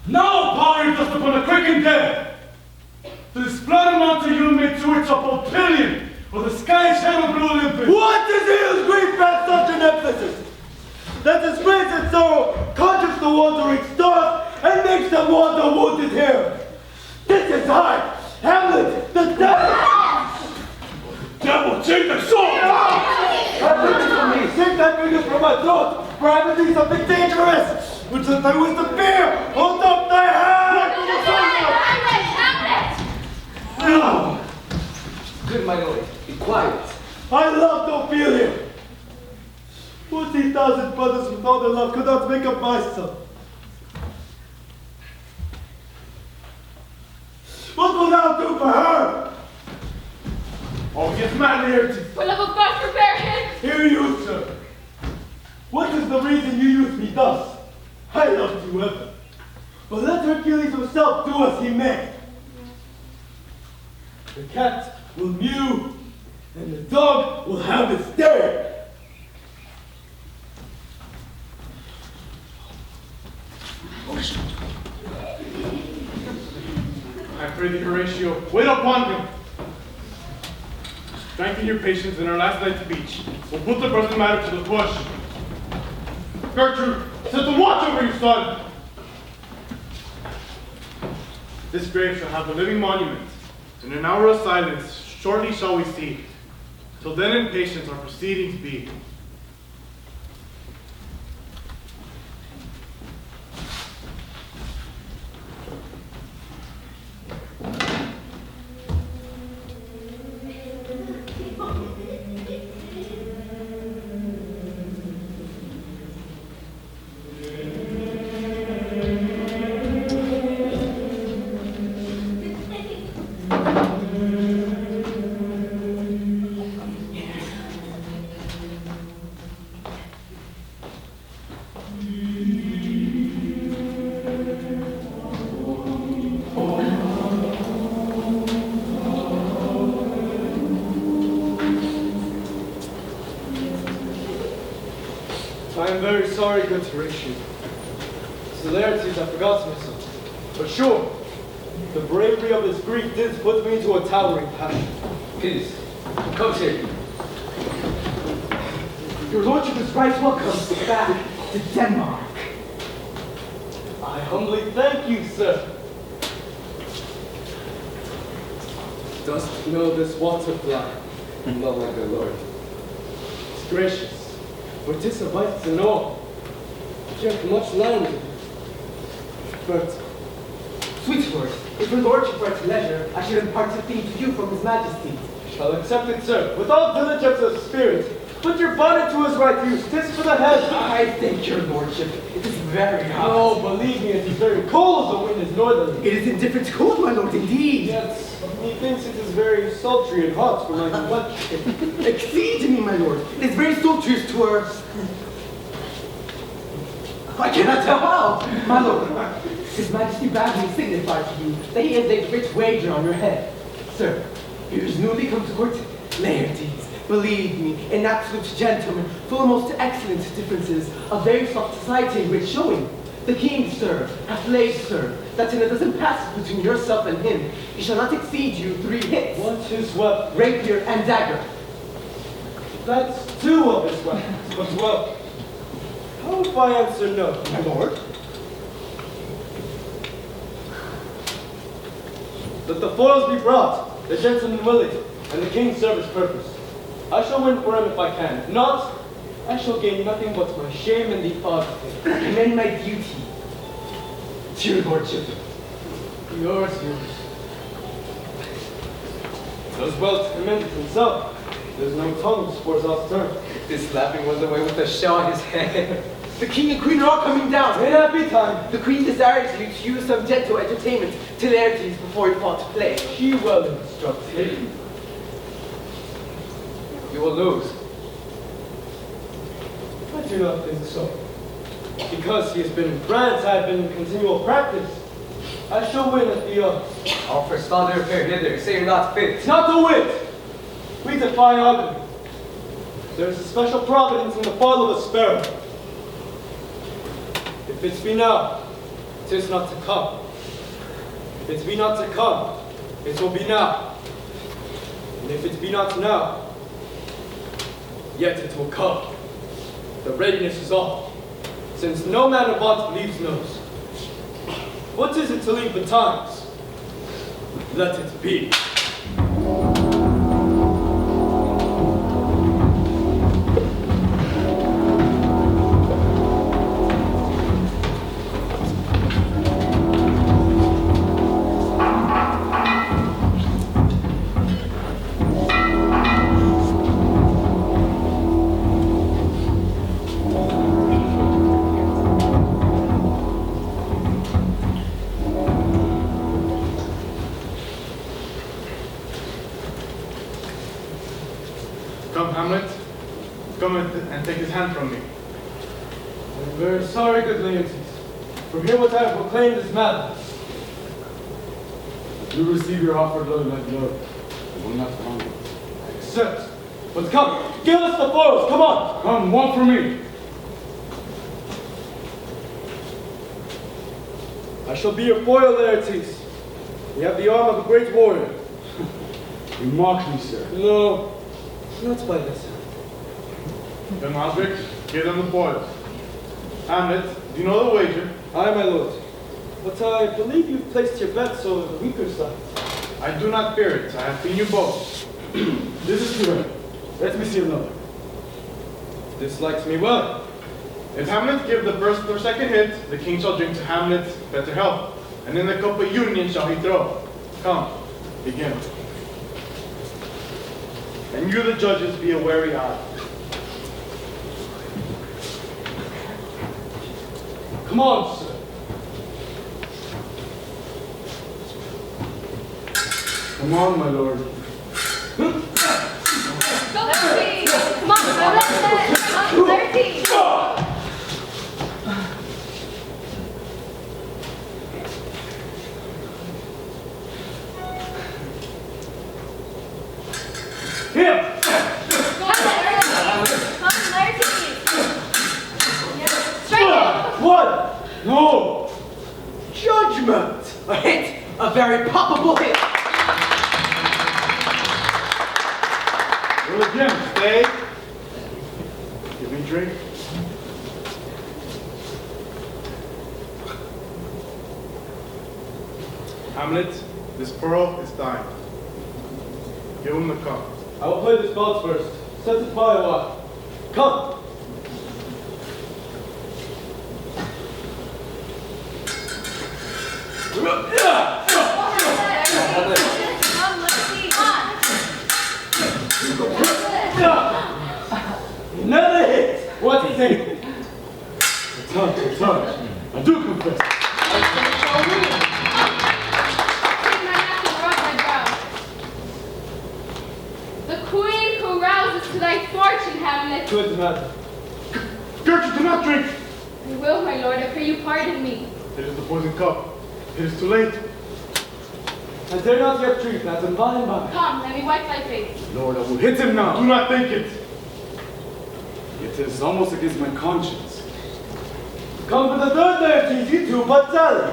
Now power dust upon the quick and dead! To this flood unto you made to its up pillion, or the sky shadow blue Olympus.
What is his grief at such an emphasis? That disgrace and sorrow conjures the wandering stars and makes them want the wounded here. This is I, Hamlet, the devil!
Devil, take the sword!
Have pity for me, take that finger from my throat, for I will do something dangerous. Which if I was to fear, hold up thy hand!
No! Good, my lord, be quiet.
I loved Ophelia. 40,000 brothers with all their love could not make up my son. What will thou do for her?
Oh, yes, man, here to
For love of God, prepare him!
Hear you, sir. What is the reason you use me thus? I loved you ever. But let Hercules himself do as he may. The cat will mew, and the dog will have its day.
I pray thee, Horatio, wait upon him. Strengthen your patience in our last night's beach. We'll put the present matter to the push. Gertrude, set the watch over your son. This grave shall have a living monument. In an hour of silence, shortly shall we see. Till then in patience our proceedings be.
I am very sorry, good Horatio. Celerities, I forgot myself. But sure, the bravery of his grief did put me into a towering passion.
Please, come here.
Your lordship is right welcome back to Denmark.
I humbly thank you, sir. Dost know this waterfly?
No, my good lord.
It's gracious. For 'tis a right to know. You have much land. But,
Sweet lord, if your lordship were at leisure, I should impart a thing to you from his majesty.
shall accept it, sir, with all diligence of spirit. Put your bonnet to his right use. 'Tis for the head.
I thank your lordship. It is very hot.
No, believe me, it is very cold as the wind is northerly.
It is indifferent cold, my lord, indeed.
Yet, methinks it is very sultry and hot for my complexion.
Exceed me, my lord. It is very sultry to our... I cannot tell how, my lord. His majesty bade me signify to you that he has a rich wager on your head. Sir, here is newly come to court, Laertes. Believe me, an absolute gentleman, full of most excellent differences, a very soft society in which showing. The king, sir, hath laid, sir, that in a dozen passes between yourself and him, he shall not exceed you 3 hits.
What his weapon?
Rapier and dagger.
That's 2 of his weapons. But well, how if I answer no, my lord? Let the foils be brought, the gentleman willing, and the king's service purpose. I shall win for him if I can. If not, I shall gain nothing but my shame and the odd thing.
I commend my duty to your lordship.
Yours. Does well to commend it himself. There's no tongue for Zal's turn.
This laughing was away with a shell on his head.
The king and queen are all coming down.
May that be time.
The queen desires you to use some gentle entertainment to Laertes before you fall to play.
She well instructed.
You will lose.
I do not think so. Because he has been in France, I have been in continual practice. I shall win at the odds.
Our first father appear hither, say you're not fit.
Not a whit! We defy argument. There is a special providence in the fall of a sparrow. If it be now, 'tis not to come. If it be not to come, it will be now. And if it be not now, yet it will come. The readiness is all, since no man of aught believes knows. What is it to leave the times? Let it be.
Come, Hamlet. Come and take his hand from me.
very sorry, good Leontes. For here what I have proclaimed is madness.
You receive your offered load like love. I will not wrong it.
I accept. But come, give us the foils, come on!
Come, one for me.
I shall be your foil, Laertes. You have the arm of a great warrior.
You mock me, sir.
No, not by this.
Young Osric, give them the foils. Hamlet, do you know the wager?
Aye, my lord. But I believe you've placed your bets on the weaker side.
I do not fear it. I have seen you both.
This is correct. Let me see another.
This likes me well.
If Hamlet give the first or second hit, the king shall drink to Hamlet's better health, and in the cup of union shall he throw. Come, begin. And you, the judges, be a wary eye.
Come on, sir.
Come on, my lord.
Go, Thirteen! Come on, come on, 13!
Here! What? No!
Judgment! A hit! A very palpable hit!
Roll again, stay. Give me a drink. Hamlet, this pearl is thine. Give him the cup.
I will play this cards first. Set it by a while. Come! Another hit! What is it?
A touch. I do confess.
The queen who rouses to thy fortune, Hamlet.
Good man.
Gertrude, do not drink!
I will, my lord. I pray you pardon me.
It is the poison cup. It is too late.
I dare not yet drink that, and by and by.
Come, let me wipe thy face.
Lord, I will hit him now.
Do not think it.
It is almost against my conscience.
Come for the third Laertes, you two, but sally.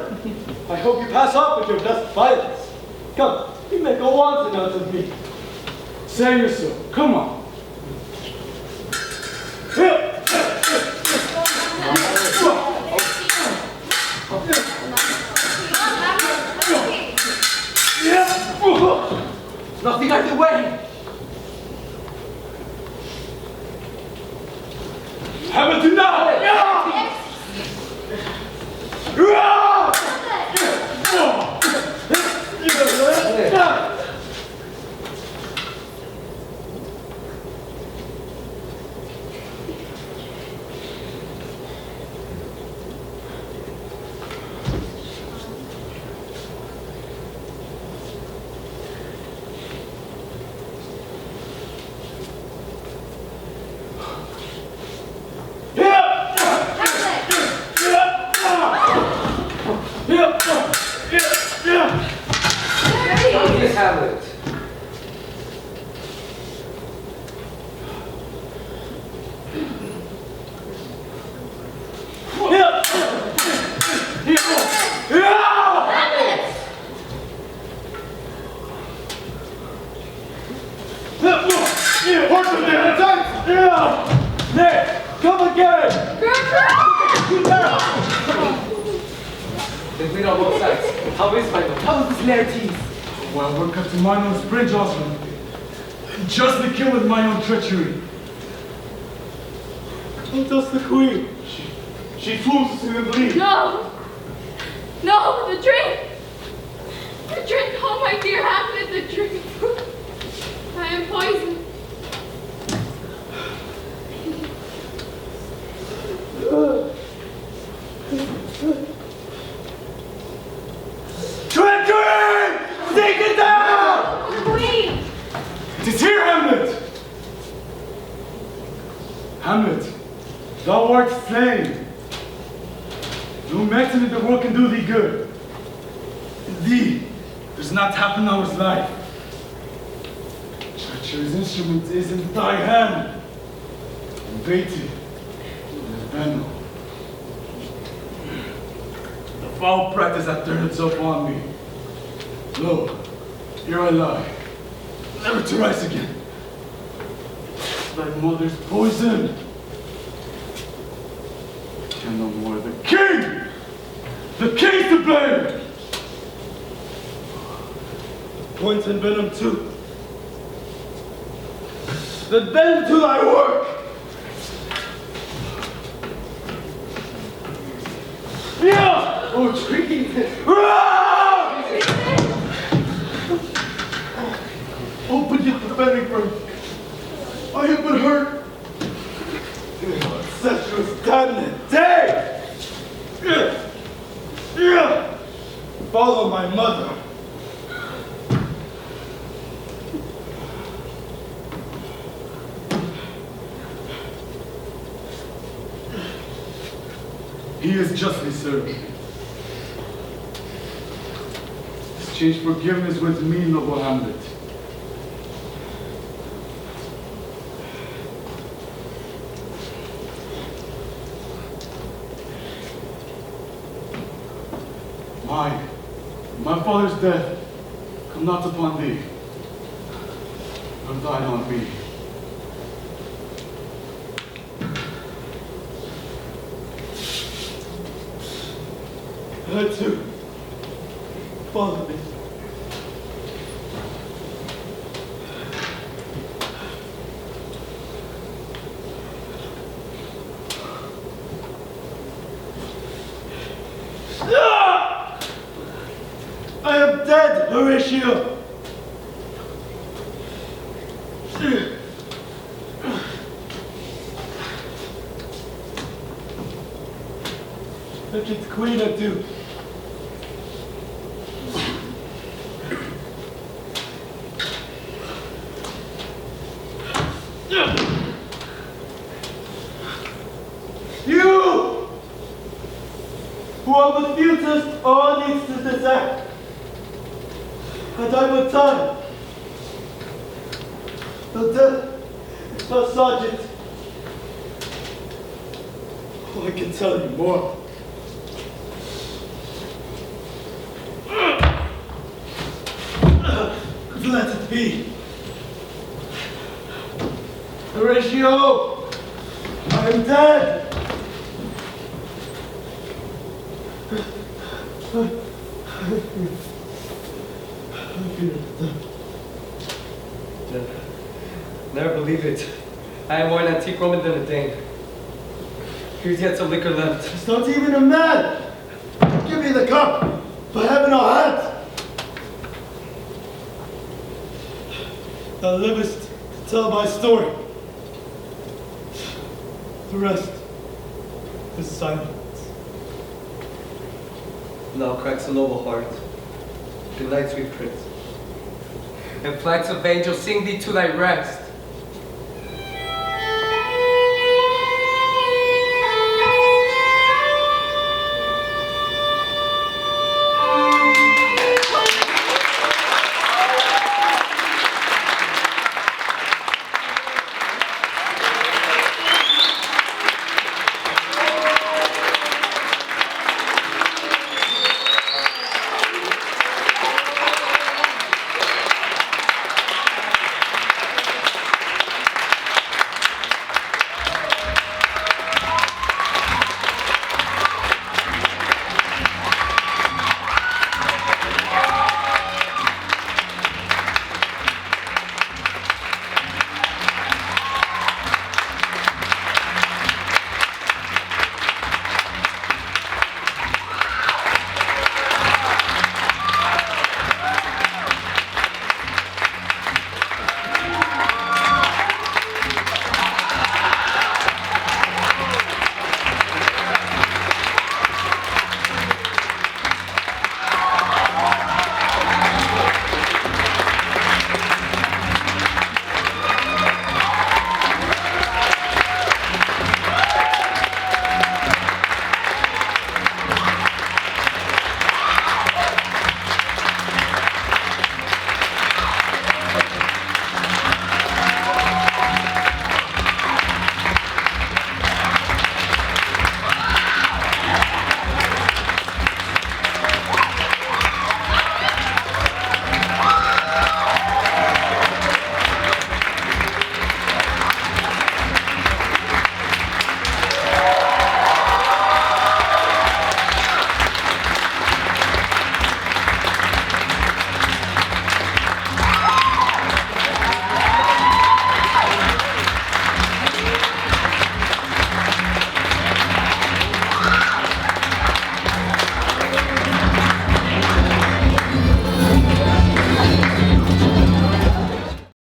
I hope you pass off with your best violence. Come, you make a wanton out of me.
Say your so. Come on.
Nothing out of the way!
Have it now!
Hamlet.
Come again!
They bleed on both sides. How is my lord?
How is this Laertes?
Well, we're cut to mine own spring, Jocelyn. Justly killed with mine own treachery.
Oh, that's the queen.
She swoons to see them bleed.
No! No, the drink! The drink! Oh, my dear Hamlet, the drink! I am poisoned.
Treachery! Take it down!
The queen!
It is here, Hamlet! Hamlet, thou art slain.
No medicine in the world can do thee good. Thee does not happen ours life. Treacherous instrument is in thy hand, and weighty in his venom. The foul practice hath turned itself on me. Lo, here I lie, never to rise again. Thy mother's poison. Can no more the king! The king's to blame! Points and venom too. Then bend to thy work! Yeah!
Oh, treason!
Open yet the bedding room. I have been hurt. Incestuous damned day! Follow my mother. He is justly served. Exchange forgiveness with me, noble Hamlet. My father's death come not upon thee, nor thine on me. I too, follow me. I am dead, Horatio! Look at Queen I do. You! Who are the fewest all needs to this act. And I will time. The death is not sergeant. Oh, I can tell you more. Let it be. Horatio, I am dead.
Never believe it. I am more an antique Roman than a Dane. Here's yet some liquor left.
It's not even a man. Give me the cup. For heaven or hands. Thou livest to tell my story. The rest is silence.
Now cracks a noble heart. Good night, sweet prince. And flights of angels sing thee to thy rest.